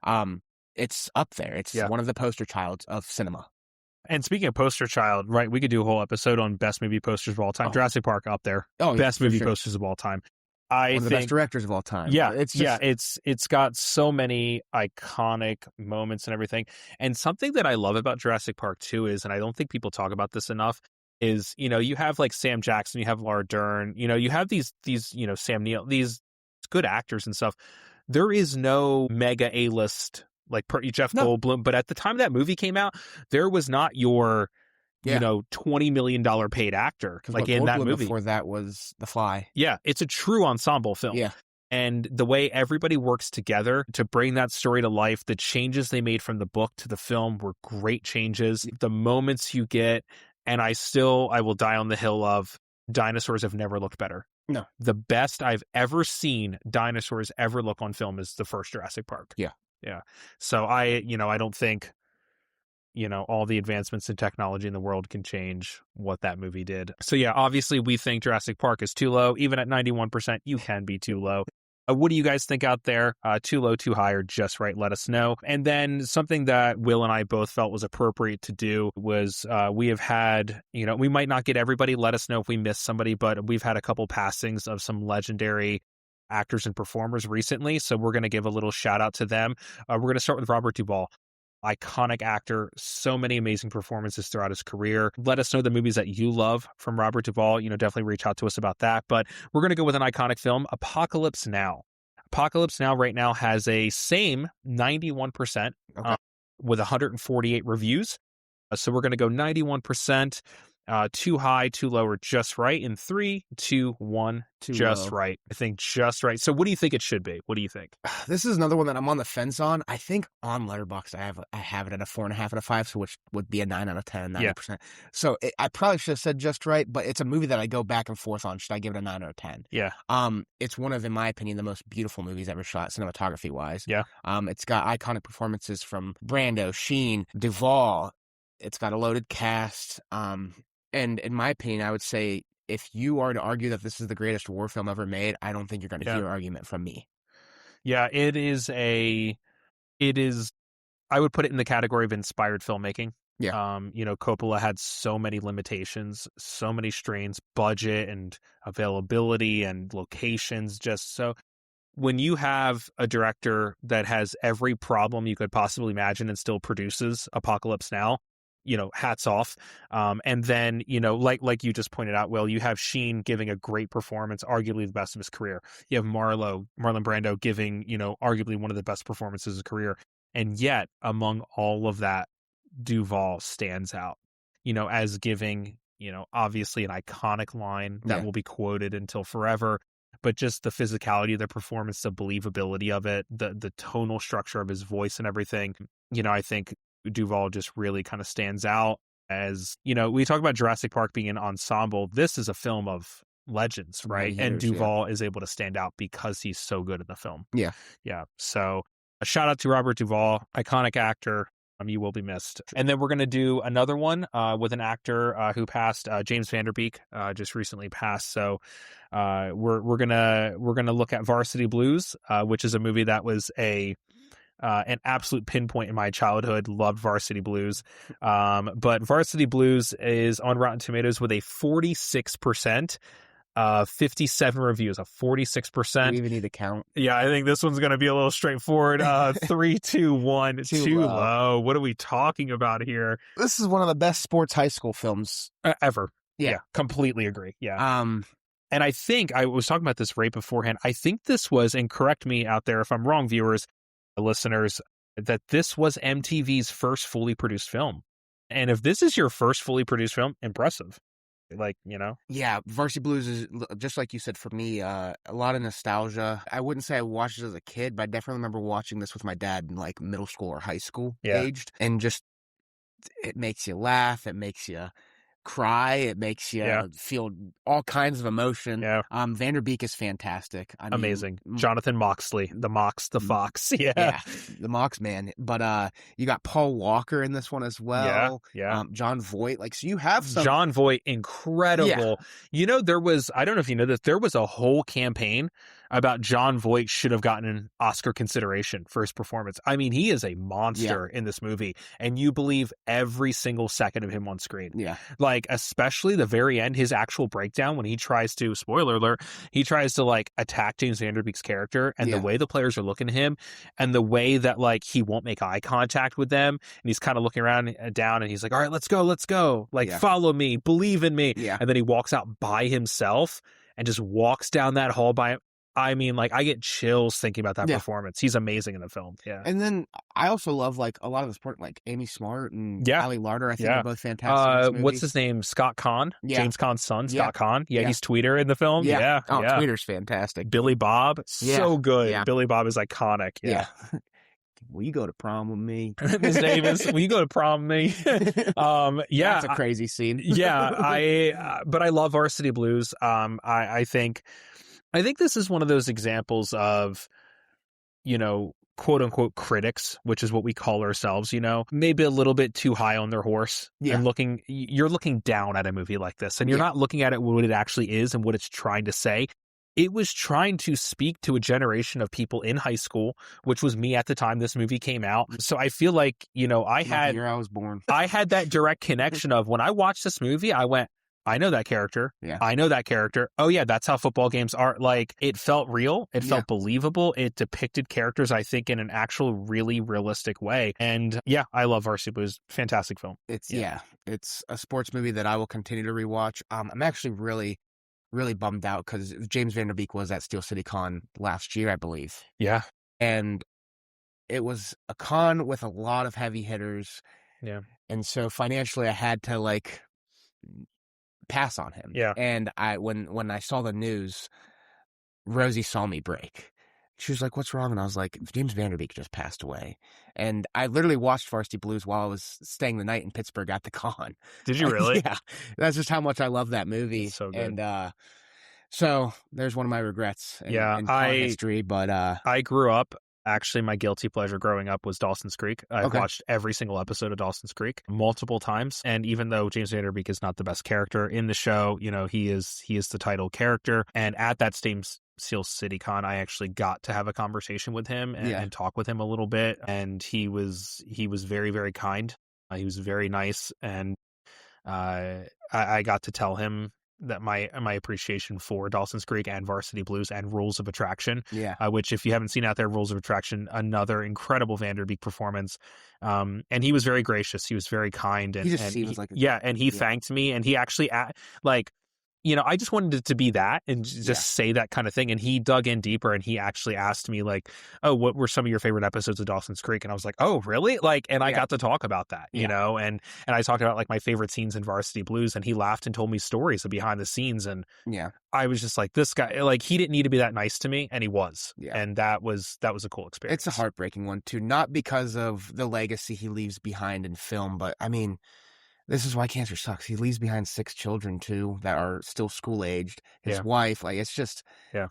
It's up there. It's one of the poster childs of cinema. And speaking of poster child, right, we could do a whole episode on best movie posters of all time. Jurassic Park up there. Best movie posters of all time. One of the best directors of all time. Yeah, it's got so many iconic moments and everything. And something that I love about Jurassic Park 2 is, and I don't think people talk about this enough, is, you have like Sam Jackson, you have Laura Dern, you have these Sam Neill, these good actors and stuff. There is no mega A-list like Jeff Goldblum, but at the time that movie came out, there was not your $20 million paid actor like in that movie. Before that was The Fly. Yeah, it's a true ensemble film. Yeah. And the way everybody works together to bring that story to life, the changes they made from the book to the film were great changes. The moments you get, and I will die on the hill of dinosaurs have never looked better. No. The best I've ever seen dinosaurs ever look on film is the first Jurassic Park. Yeah. Yeah. So I don't think all the advancements in technology in the world can change what that movie did. So yeah, obviously we think Jurassic Park is too low. Even at 91%, you can be too low. What do you guys think out there? Too low, too high, or just right? Let us know. And then something that Will and I both felt was appropriate to do was we have had, we might not get everybody. Let us know if we missed somebody, but we've had a couple passings of some legendary actors and performers recently. So we're going to give a little shout out to them. We're going to start with Robert Duvall. Iconic actor, so many amazing performances throughout his career. Let us know the movies that you love from Robert Duvall. Definitely reach out to us about that. But we're going to go with an iconic film, Apocalypse Now. Apocalypse Now right now has a same 91% with 148 reviews. So we're going to go 91%. Too high, too low, or just right in 3, 2, 1. Just right. I think just right. So what do you think it should be? What do you think? This is another one that I'm on the fence on. I think on Letterboxd I have it at a 4.5 out of 5, so which would be a 9 out of 10, 90%. Yeah. So I probably should have said just right, but it's a movie that I go back and forth on. Should I give it a 9 out of 10? Yeah. It's one of, in my opinion, the most beautiful movies ever shot, cinematography wise. Yeah. It's got iconic performances from Brando, Sheen, Duvall. It's got a loaded cast. And in my opinion, I would say if you are to argue that this is the greatest war film ever made, I don't think you're going to hear an argument from me. Yeah, it is, I would put it in the category of inspired filmmaking. Yeah. Coppola had so many limitations, so many strains, budget and availability and locations, just so when you have a director that has every problem you could possibly imagine and still produces Apocalypse Now, hats off. And then, like you just pointed out, Will, you have Sheen giving a great performance, arguably the best of his career. You have Marlon Brando giving, arguably one of the best performances of his career. And yet, among all of that, Duvall stands out, as giving, obviously an iconic line that will be quoted until forever, but just the physicality of the performance, the believability of it, the tonal structure of his voice and everything. I think Duvall just really kind of stands out as, we talk about Jurassic Park being an ensemble. This is a film of legends, right? And Duvall is able to stand out because he's so good in the film. Yeah. Yeah. So a shout out to Robert Duvall, iconic actor. You will be missed. And then we're going to do another one with an actor who passed, James Van Der Beek, just recently passed. So we're gonna look at Varsity Blues, which is a movie that was an absolute pinpoint in my childhood. Loved Varsity Blues. But Varsity Blues is on Rotten Tomatoes with a 46%. 57 reviews, a 46%. Do we even need to count? Yeah, I think this one's going to be a little straightforward. 3, 2, 1, too low. What are we talking about here? This is one of the best sports high school films ever. Yeah, completely agree. Yeah. And I think I was talking about this right beforehand. I think this was, and correct me out there if I'm wrong, viewers, listeners, that this was MTV's first fully produced film. And if this is your first fully produced film, impressive. Yeah, Varsity Blues is, just like you said, for me, a lot of nostalgia. I wouldn't say I watched it as a kid, but I definitely remember watching this with my dad in like middle school or high school aged. And just, it makes you laugh. It makes you cry. It makes you feel all kinds of emotion. Van Der Beek is fantastic. Amazing. Jonathan Moxley, the Mox, the Fox. The Mox man. But you got Paul Walker in this one as well. John Voight. So you have some John Voight, incredible. There was, I don't know if you know that there was a whole campaign about John Voight should have gotten an Oscar consideration for his performance. I mean, he is a monster in this movie, and you believe every single second of him on screen. Especially the very end, his actual breakdown when he tries to, spoiler alert, he tries to attack James Van Der Beek's character, and the way the players are looking at him, and the way that he won't make eye contact with them, and he's kind of looking around down, and he's like, all right, let's go. Follow me, believe in me. And then he walks out by himself and just walks down that hall by him. I mean, I get chills thinking about that performance. He's amazing in the film. Yeah. And then I also love a lot of the sport, Amy Smart and Ali Larter. I think are both fantastic in this movie. What's his name? Scott Conn? James Con's son, Scott Conn. He's Tweeter in the film. Tweeter's fantastic. Billy Bob, so good. Billy Bob is iconic. Will you go to prom with me? Miss Davis, will you go to prom with me? That's a crazy scene. But I love Varsity Blues. I think this is one of those examples of, quote unquote critics, which is what we call ourselves, maybe a little bit too high on their horse and you're looking down at a movie like this, and you're not looking at it what it actually is and what it's trying to say. It was trying to speak to a generation of people in high school, which was me at the time this movie came out. So I feel like, I had, the year I was born. I had that direct connection of when I watched this movie, I went, I know that character. I know that character. Oh yeah, that's how football games are. It felt real. It felt believable. It depicted characters, I think, in an actual really realistic way. And I love Varsity Blues. Fantastic film. It's a sports movie that I will continue to rewatch. I'm actually really, really bummed out because James Van Der Beek was at Steel City Con last year, I believe. Yeah. And it was a con with a lot of heavy hitters. Yeah. And so financially I had to pass on him. Yeah. And when I saw the news, Rosie saw me break. She was like, "What's wrong?" And I was like, "James Van Der Beek just passed away." And I literally watched Varsity Blues while I was staying the night in Pittsburgh at the con. Did you really? Yeah. That's just how much I love that movie. It's so good. And so there's one of my regrets in con history. But I grew up. Actually, my guilty pleasure growing up was Dawson's Creek. I've watched every single episode of Dawson's Creek multiple times. And even though James Van Der Beek is not the best character in the show, he is the title character. And at that same Steel City Con, I actually got to have a conversation with him and talk with him a little bit. And he was very, very kind. He was very nice. And I got to tell him my appreciation for Dawson's Creek and Varsity Blues and Rules of Attraction. Yeah. Which, if you haven't seen out there, Rules of Attraction, another incredible Vanderbeek performance. And he was very gracious. He was very kind, and He just seems like he thanked me, and he actually like. I just wanted it to be that and just say that kind of thing. And he dug in deeper, and he actually asked me, like, oh, what were some of your favorite episodes of Dawson's Creek? And I was like, oh, really? Like, and I got to talk about that, you know, and I talked about like my favorite scenes in Varsity Blues, and he laughed and told me stories of behind the scenes. And I was just like, this guy, like, he didn't need to be that nice to me, and he was. And that was a cool experience. It's a heartbreaking one too, not because of the legacy he leaves behind in film, but I mean, this is why cancer sucks. He leaves behind 6 children, too, that are still school-aged. His wife, like, it's just... Yeah.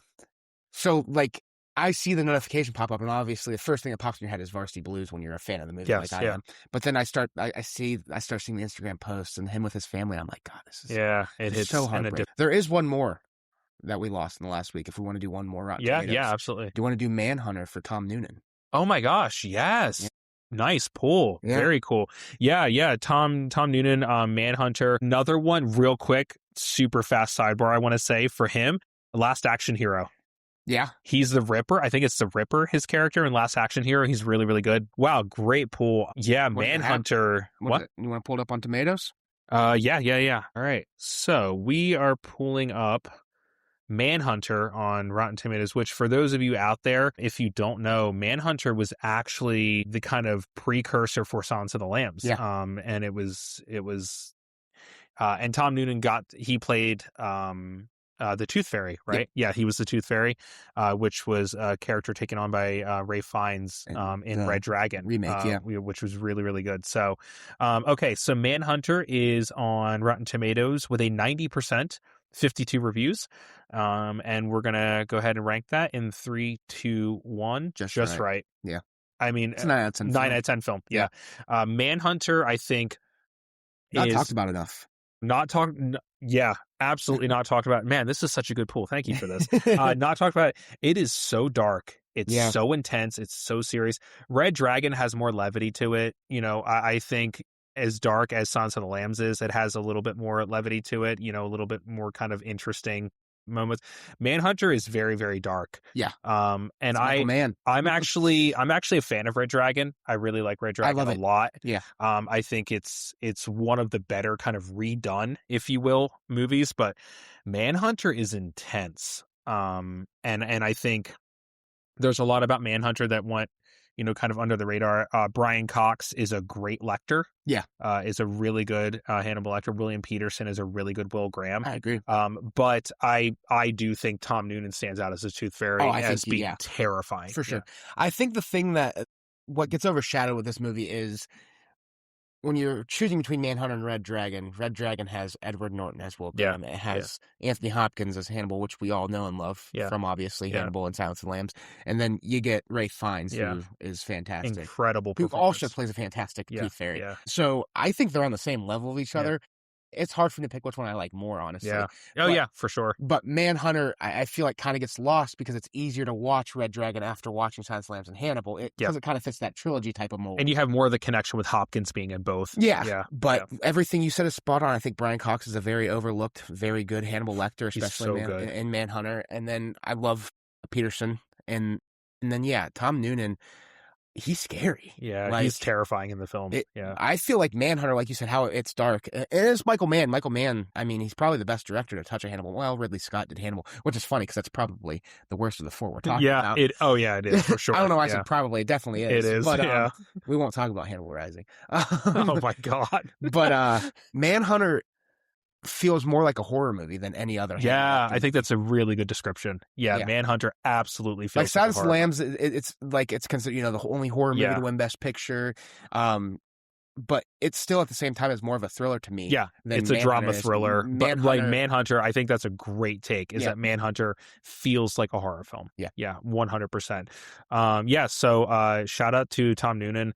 So, like, I see the notification pop up, and obviously the first thing that pops in your head is Varsity Blues when you're a fan of the movie, like I am. But then I start seeing the Instagram posts and him with his family. I'm like, God, this is it's so heartbreaking. There is one more that we lost in the last week, if we want to do one more Rotten Tomatoes. Yeah, absolutely. Do you want to do Manhunter for Tom Noonan? Oh, my gosh, yes. Yeah. Nice pull. Yeah. Very cool. Yeah. Tom Noonan, Manhunter. Another one, real quick, super fast sidebar, I want to say, for him, Last Action Hero. Yeah. He's the Ripper. I think it's the Ripper, his character in Last Action Hero. He's really, really good. Wow, great pull. Yeah, Manhunter. What? You want to pull it up on Tomatoes? Yeah. All right. So we are pulling up Manhunter on Rotten Tomatoes, which, for those of you out there, if you don't know, Manhunter was actually the kind of precursor for Silence of the Lambs. Yeah. And it was and Tom Noonan played the Tooth Fairy, right? Yeah, he was the Tooth Fairy, which was a character taken on by Ralph Fiennes in Red Dragon remake, which was really, really good. So, okay, so Manhunter is on Rotten Tomatoes with a 90%. 52 reviews, and we're gonna go ahead and rank that in 3, 2, 1. Just right. Yeah, I mean, it's 9 out of 10. 9 out of 10 film. Yeah. Manhunter, I think, not talked about enough. Absolutely not talked about. Man, this is such a good pool. Thank you for this. Not talked about. It is so dark. It's so intense. It's so serious. Red Dragon has more levity to it. I think, as dark as Silence of the Lambs is, it has a little bit more levity to it, a little bit more kind of interesting moments. Manhunter is very, very dark. Yeah. And I'm actually a fan of Red Dragon. I really like Red Dragon a lot. Yeah. I think it's one of the better kind of redone, if you will, movies, but Manhunter is intense. And I think there's a lot about Manhunter that went, kind of under the radar. Brian Cox is a great Lecter. Yeah. Is a really good Hannibal Lecter. William Peterson is a really good Will Graham. I agree. But I do think Tom Noonan stands out as a Tooth Fairy as being terrifying. For sure. Yeah. I think the thing what gets overshadowed with this movie is when you're choosing between Manhunter and Red Dragon has Edward Norton as Will Graham. It has Anthony Hopkins as Hannibal, which we all know and love from obviously Hannibal and Silence of the Lambs. And then you get Ralph Fiennes, who is fantastic. Incredible performance. Who also plays a fantastic Tooth Fairy. Yeah. So I think they're on the same level of each other. It's hard for me to pick which one I like more, honestly. Yeah. Oh, for sure. But Manhunter, I feel like kind of gets lost because it's easier to watch Red Dragon after watching Silence of the Lambs and Hannibal. Because it kind of fits that trilogy type of mold. And you have more of the connection with Hopkins being in both. Yeah. But everything you said is spot on. I think Brian Cox is a very overlooked, very good Hannibal Lecter, especially in Manhunter. And then I love Peterson. And then, Tom Noonan. He's scary. Yeah, he's terrifying in the film. I feel like Manhunter, like you said, how it's dark. It is Michael Mann. Michael Mann, I mean, he's probably the best director to touch a Hannibal. Well, Ridley Scott did Hannibal, which is funny because that's probably the worst of the 4 we're talking about. It is, for sure. I don't know why I said probably. It definitely is. It is, but, we won't talk about Hannibal Rising. Oh, my God. But Manhunter feels more like a horror movie than any other. I think that's a really good description. Manhunter absolutely feels like Silence of the Lambs. It's like it's considered the only horror movie to win Best Picture, but it's still at the same time as more of a thriller to me. It's a drama thriller. But like Manhunter, I think that's a great take. Is that Manhunter feels like a horror film? 100%. So shout out to Tom Noonan.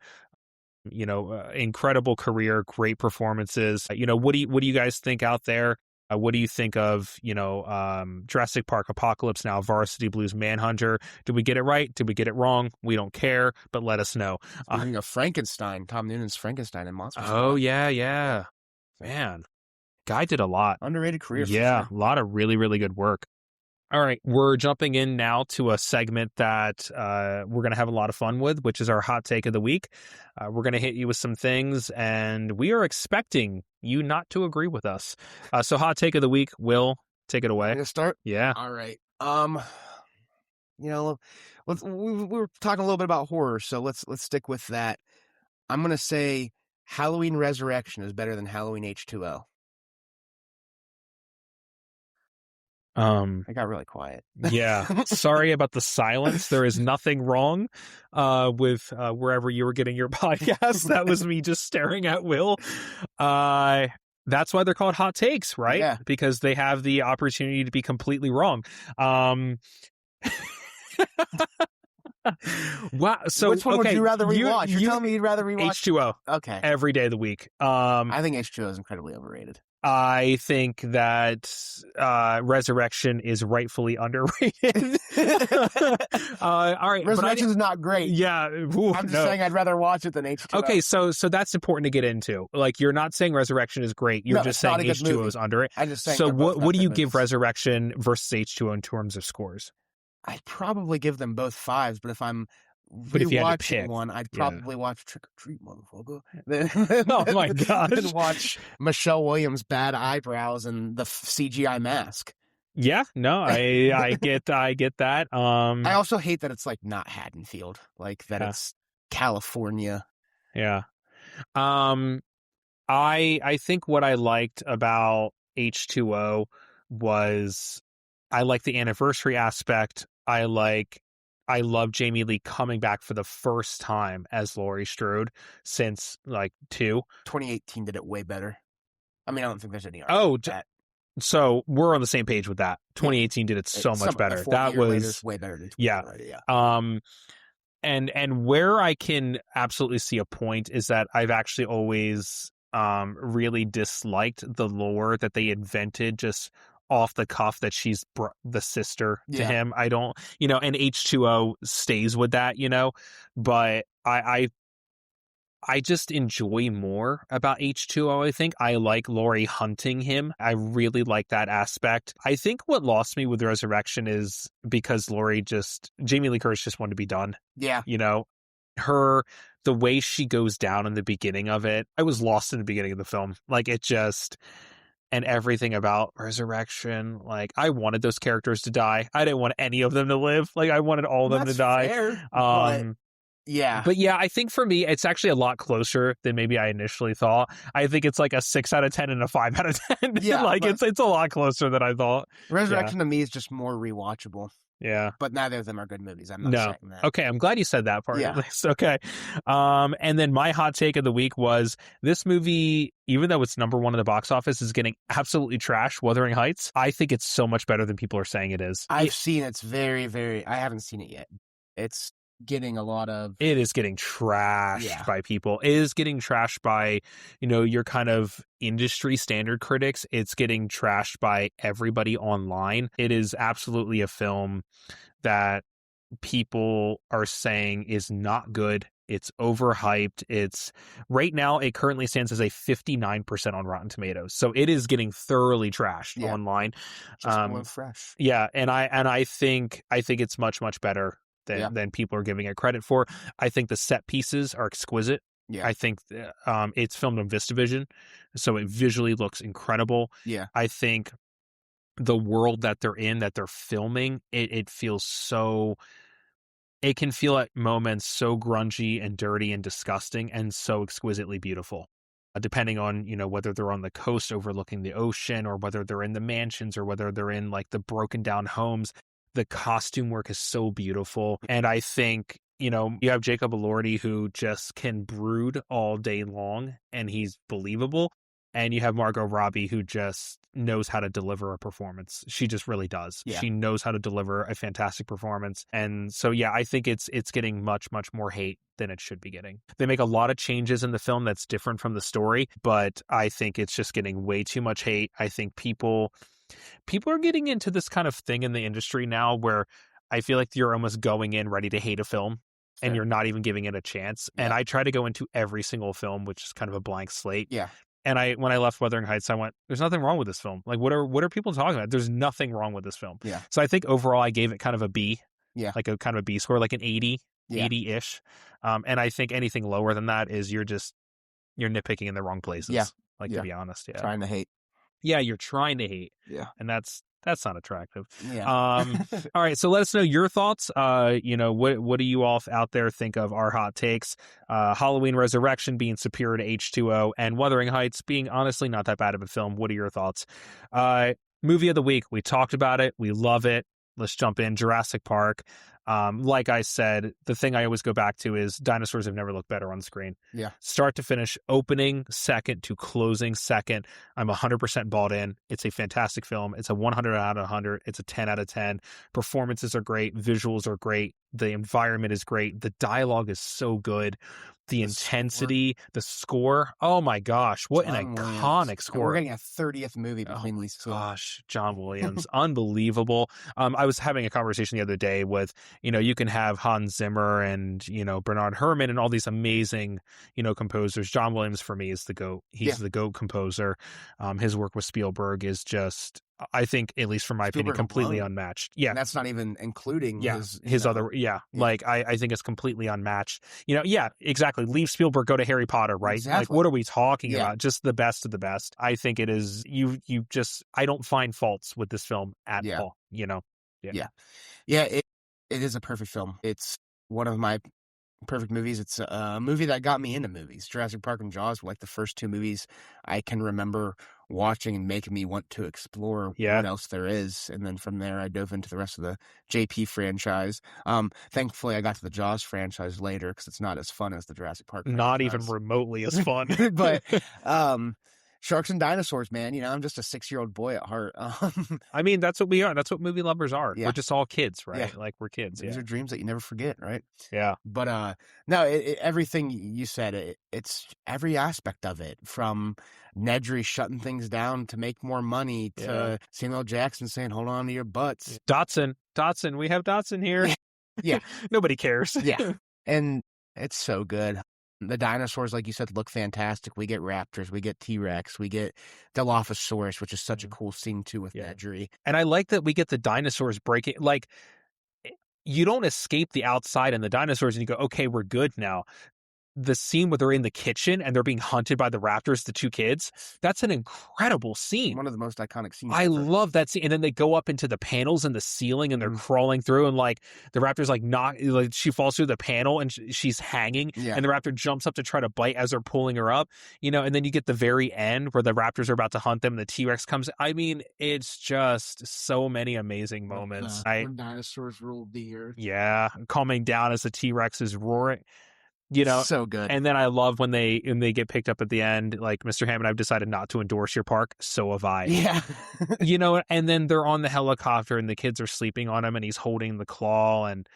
Incredible career, great performances. What do you guys think out there? What do you think of, Jurassic Park, Apocalypse Now, Varsity Blues, Manhunter? Did we get it right? Did we get it wrong? We don't care, but let us know. Speaking of Frankenstein, Tom Noonan's Frankenstein and Monsters. Oh, yeah. Man. Guy did a lot. Underrated career for Yeah, sure. a lot of really, really good work. All right, we're jumping in now to a segment that we're going to have a lot of fun with, which is our hot take of the week. We're going to hit you with some things, and we are expecting you not to agree with us. So, hot take of the week, Will, take it Want away. me to start? Yeah. All right. We were talking a little bit about horror, so let's stick with that. I'm gonna say Halloween Resurrection is better than Halloween H2O. I got really quiet. Yeah. Sorry about the silence. There is nothing wrong with wherever you were getting your podcast. That was me just staring at Will. That's why they're called hot takes, right? Yeah. Because they have the opportunity to be completely wrong. Wow. So which one would you rather rewatch? You're telling me you'd rather rewatch H2O. Okay. Every day of the week. I think H2O is incredibly overrated. I think that Resurrection is rightfully underrated. All right, Resurrection is not great. Yeah, I'm just saying I'd rather watch it than H2O. Okay, so that's important to get into. Like, you're not saying Resurrection is great. You're just saying H2O is under it. I'm just saying. So what do you give Resurrection versus H2O in terms of scores? I'd probably give them both 5s, but if I'm if you had to rewatching pick, one, I'd probably watch Trick or Treat, motherfucker. Oh my gosh. Then watch Michelle Williams' bad eyebrows and the CGI mask. Yeah, no, I get that. I also hate that it's like not Haddonfield, like that it's California. Yeah. I think what I liked about H2O was I like the anniversary aspect. I love Jamie Lee coming back for the first time as Laurie Strode since like 2. 2018 did it way better. I mean, I don't think there's any argument with that. So we're on the same page with that. 2018 did it so much better. That was way better than 2020. Yeah. And where I can absolutely see a point is that I've actually always really disliked the lore that they invented just off the cuff that she's the sister to him. I don't, and H2O stays with that, but I just enjoy more about H2O. I think I like Laurie hunting him. I really like that aspect. I think what lost me with Resurrection is because Jamie Lee Curtis just wanted to be done. Yeah. The way she goes down in the beginning of it, I was lost in the beginning of the film. Like, it just, and everything about Resurrection, like, I wanted those characters to die. I didn't want any of them to live. Like, I wanted all of them to die. Fair, yeah. But yeah, I think for me, it's actually a lot closer than maybe I initially thought. I think it's like a 6 out of 10 and a 5 out of 10. Yeah. Like, it's a lot closer than I thought. Resurrection to me is just more rewatchable. Yeah. But neither of them are good movies. I'm not saying that. Okay, I'm glad you said that part at least. Okay. And then my hot take of the week was this movie, even though it's number 1 in the box office, is getting absolutely trashed, Wuthering Heights. I think it's so much better than people are saying it is. I've seen it's very, very, I haven't seen it yet. It's getting a lot of... It is getting trashed by people. It is getting trashed by, your kind of industry standard critics. It's getting trashed by everybody online. It is absolutely a film that people are saying is not good. It's overhyped. Right now, it currently stands as a 59% on Rotten Tomatoes. So it is getting thoroughly trashed online. Just more fresh. Yeah. And I think it's much, much better than people are giving it credit for. I think the set pieces are exquisite. Yeah. I think it's filmed on VistaVision, so it visually looks incredible. Yeah. I think the world that they're in, that they're filming, it feels so... It can feel at moments so grungy and dirty and disgusting and so exquisitely beautiful. Depending on, whether they're on the coast overlooking the ocean or whether they're in the mansions or whether they're in like the broken down homes. The costume work is so beautiful. And I think, you have Jacob Elordi who just can brood all day long and he's believable. And you have Margot Robbie who just knows how to deliver a performance. She just really does. Yeah. She knows how to deliver a fantastic performance. And so, I think it's getting much, much more hate than it should be getting. They make a lot of changes in the film that's different from the story, but I think it's just getting way too much hate. I think people are getting into this kind of thing in the industry now where I feel like you're almost going in ready to hate a film and you're not even giving it a chance. Yeah. And I try to go into every single film, which is kind of a blank slate. Yeah. And when I left Wuthering Heights, I went, "There's nothing wrong with this film. Like, what are people talking about? There's nothing wrong with this film." Yeah. So I think overall, I gave it kind of a B, Yeah. like a kind of a B score, like an 80, Yeah. 80-ish. And I think anything lower than that is you're nitpicking in the wrong Yeah. places. Like, to Yeah. be honest, yeah. Trying to hate. Yeah, you're trying to hate. Yeah. And that's not attractive. Yeah. All right, so let us know your thoughts. What do you all out there think of our hot takes? Halloween Resurrection being superior to H2O, and Wuthering Heights being honestly not that bad of a film. What are your thoughts? Movie of the week. We talked about it. We love it. Let's jump in. Jurassic Park. Like I said, the thing I always go back to is dinosaurs have never looked better on screen. Yeah. Start to finish, opening second to closing second. I'm 100% bought in. It's a fantastic film. It's a 100 out of 100. It's a 10 out of 10. Performances are great. Visuals are great. The environment is great. The dialogue is so good. The intensity, the score. Oh my gosh, what an iconic score. We're getting a 30th movie between these two. Gosh, John Williams, unbelievable. I was having a conversation the other day with, you can have Hans Zimmer and, Bernard Herrmann and all these amazing, composers. John Williams for me is the GOAT. He's the GOAT composer. His work with Spielberg is just, I think, at least from my opinion, completely unmatched. Yeah. And that's not even including his other, like, I think it's completely unmatched. Yeah, exactly. Leave Spielberg, go to Harry Potter, right? Exactly. Like, what are we talking about? Just the best of the best. I think it is, I don't find faults with this film at all, Yeah. It is a perfect film. It's one of my perfect movies. It's a movie that got me into movies. Jurassic Park and Jaws were like the first two movies I can remember watching and making me want to explore what else there is. And then from there, I dove into the rest of the JP franchise. Thankfully, I got to the Jaws franchise later because it's not as fun as the Jurassic Park franchise. Not even remotely as fun. But sharks and dinosaurs, man. I'm just a 6-year-old boy at heart. I mean, that's what we are. That's what movie lovers are. Yeah. We're just all kids, right? Yeah. Like, we're kids. These are dreams that you never forget, right? Yeah. But no, everything you said, it's every aspect of it, from Nedry shutting things down to make more money to Samuel L. Jackson saying, "Hold on to your butts." Dotson, we have Dotson here. Yeah. Nobody cares. Yeah. And it's so good. The dinosaurs, like you said, look fantastic. We get raptors, we get T-Rex, we get Dilophosaurus, which is such a cool scene too with Nedry. And I like that we get the dinosaurs breaking, like, you don't escape the outside and the dinosaurs and you go, okay, we're good now. The scene where they're in the kitchen and they're being hunted by the raptors, the two kids, that's an incredible scene. One of the most iconic scenes I ever. love that scene. And then they go up into the panels in the ceiling and they're crawling through, and like the raptor's like she falls through the panel and she's hanging, and the raptor jumps up to try to bite as they're pulling her up, and then you get the very end where the raptors are about to hunt them and the T-Rex comes. I mean, it's just so many amazing moments. When dinosaurs ruled the earth. Yeah. Calming down as the T-Rex is roaring. So good. And then I love when they get picked up at the end, like, "Mr. Hammond, I've decided not to endorse your park." So have I. Yeah. And then they're on the helicopter and the kids are sleeping on him and he's holding the claw and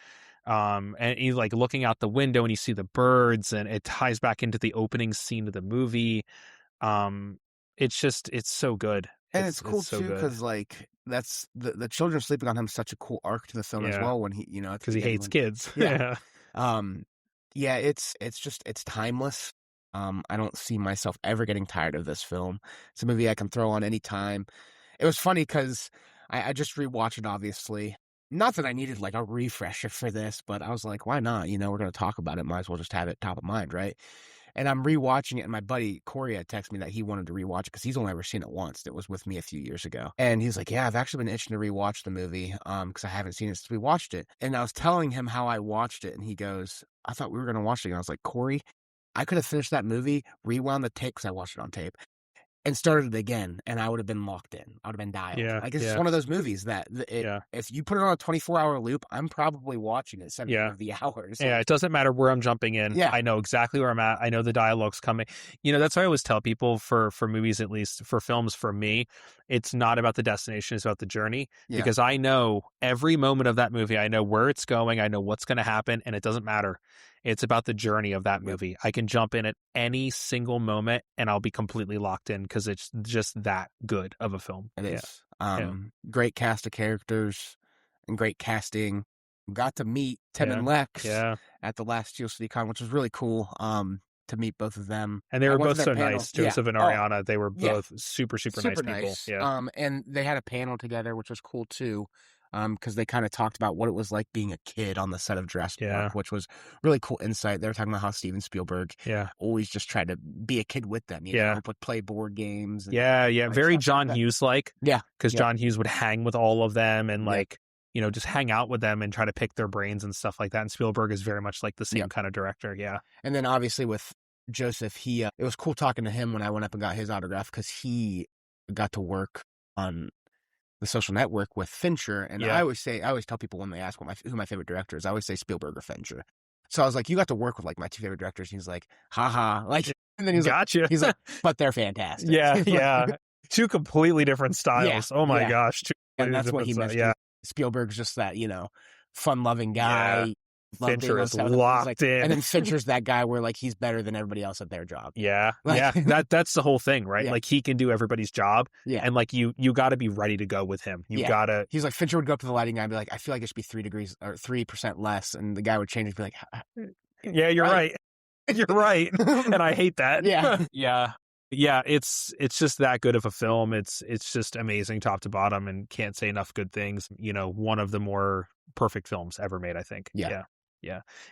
he's like looking out the window and you see the birds and it ties back into the opening scene of the movie. It's so good. And it's cool too because like that's the children sleeping on him is such a cool arc to the film as well, when he because he hates kids. Yeah, it's timeless. I don't see myself ever getting tired of this film. It's a movie I can throw on any time. It was funny because I just rewatched it, obviously. Not that I needed like a refresher for this, but I was like, why not? We're going to talk about it. Might as well just have it top of mind, right? And I'm rewatching it, and my buddy Corey had texted me that he wanted to rewatch it because he's only ever seen it once. It was with me a few years ago. And he's like, yeah, I've actually been itching to rewatch the movie because I haven't seen it since we watched it. And I was telling him how I watched it, and he goes, I thought we were going to watch it. And I was like, Corey, I could have finished that movie, rewound the tape because I watched it on tape, and started it again, and I would have been locked in. I would have been dialed. Like, it's just one of those movies that if you put it on a 24-hour loop, I'm probably watching it 7 of the hours. Yeah, it doesn't matter where I'm jumping in. Yeah. I know exactly where I'm at. I know the dialogue's coming. That's what I always tell people for movies, at least for films. For me, it's not about the destination, it's about the journey. Because I know every moment of that movie, I know where it's going, I know what's going to happen, and it doesn't matter. It's about the journey of that movie. I can jump in at any single moment and I'll be completely locked in because it's just that good of a film. It is. Great cast of characters and great casting. Got to meet Tim and Lex at the last Steel City Con, which was really cool. to meet both of them. And they I were went to both their so panel. nice, Yeah. Joseph and Oh, Ariana. They were yeah. both super, super nice Super people. nice. Yeah. And they had a panel together, which was cool too. Because they kind of talked about what it was like being a kid on the set of Jurassic Yeah. Park, which was really cool insight. They were talking about how Steven Spielberg Yeah. always just tried to be a kid with them, you know, like play board games. And, Yeah. like, Very stuff John like that. Hughes-like. Yeah. Because John Hughes would hang with all of them and Yep. just hang out with them and try to pick their brains and stuff like that. And Spielberg is very much like the same kind of director. Yeah. And then obviously with Joseph, it was cool talking to him when I went up and got his autograph because he got to work on The Social Network with Fincher. And I always tell people when they ask who my favorite director is, I always say Spielberg or Fincher. So I was like, you got to work with like my two favorite directors. And he's like, haha. Like, and then Gotcha. He's like, but they're fantastic. Yeah. Two completely different styles. Oh my gosh. And that's what he missed. Yeah. Spielberg's just that, fun-loving guy. Yeah. Fincher is locked in. And then Fincher's that guy where like he's better than everybody else at their job. Yeah. That's the whole thing, right? Yeah. Like he can do everybody's job. Yeah. And like you got to be ready to go with him. You got to. He's like, Fincher would go up to the lighting guy and be like, I feel like it should be 3 degrees or 3% less. And the guy would change and be like, yeah, you're right. You're right. And I hate that. Yeah. Yeah, it's just that good of a film. It's just amazing top to bottom, and can't say enough good things. One of the more perfect films ever made, I think. Yeah.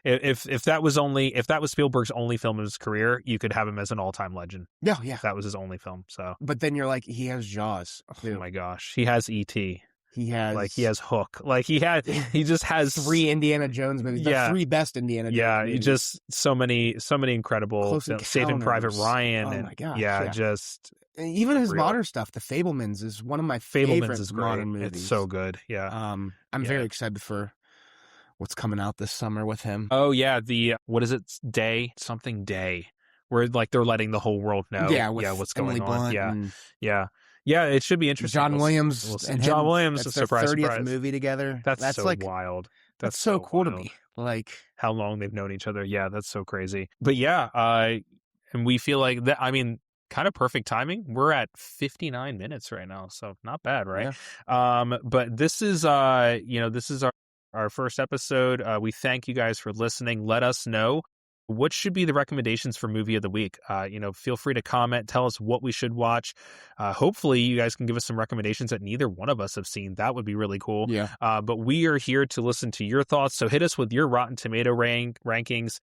If that was Spielberg's only film of his career, you could have him as an all-time legend. Yeah. If that was his only film. So, but then you're like, he has Jaws. Too. Oh my gosh, he has E.T. He has Hook. Like he just has 3 Indiana Jones movies. The 3 best Indiana Jones movies. He just so many incredible Saving Private Ryan. Oh my gosh. Just even his modern stuff. The Fabelmans is one of my favorite modern movies. It's so good. Yeah. I'm very excited for what's coming out this summer with him. Oh yeah, what is it? Day, where like they're letting the whole world know. What's Emily going Blunt on. Yeah, it should be interesting. John Williams and John Williams, that's their 30th movie together. That's so like, wild. That's so cool to me. Like how long they've known each other. Yeah, that's so crazy. But yeah, and we feel like that. I mean, kind of perfect timing. We're at 59 minutes right now, so not bad, right? Yeah. But this is this is our first episode. We thank you guys for listening. Let us know what should be the recommendations for movie of the week. Feel free to comment, tell us what we should watch. Hopefully you guys can give us some recommendations that neither one of us have seen. That would be really cool. Yeah. But we are here to listen to your thoughts. So hit us with your Rotten Tomato rankings.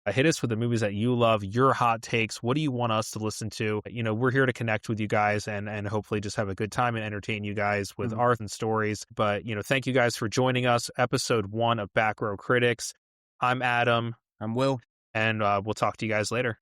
Hit us with the movies that you love, your hot takes. What do you want us to listen to? We're here to connect with you guys and hopefully just have a good time and entertain you guys with art and stories. But, thank you guys for joining us. Episode 1 of Back Row Critics. I'm Adam. I'm Will. And we'll talk to you guys later.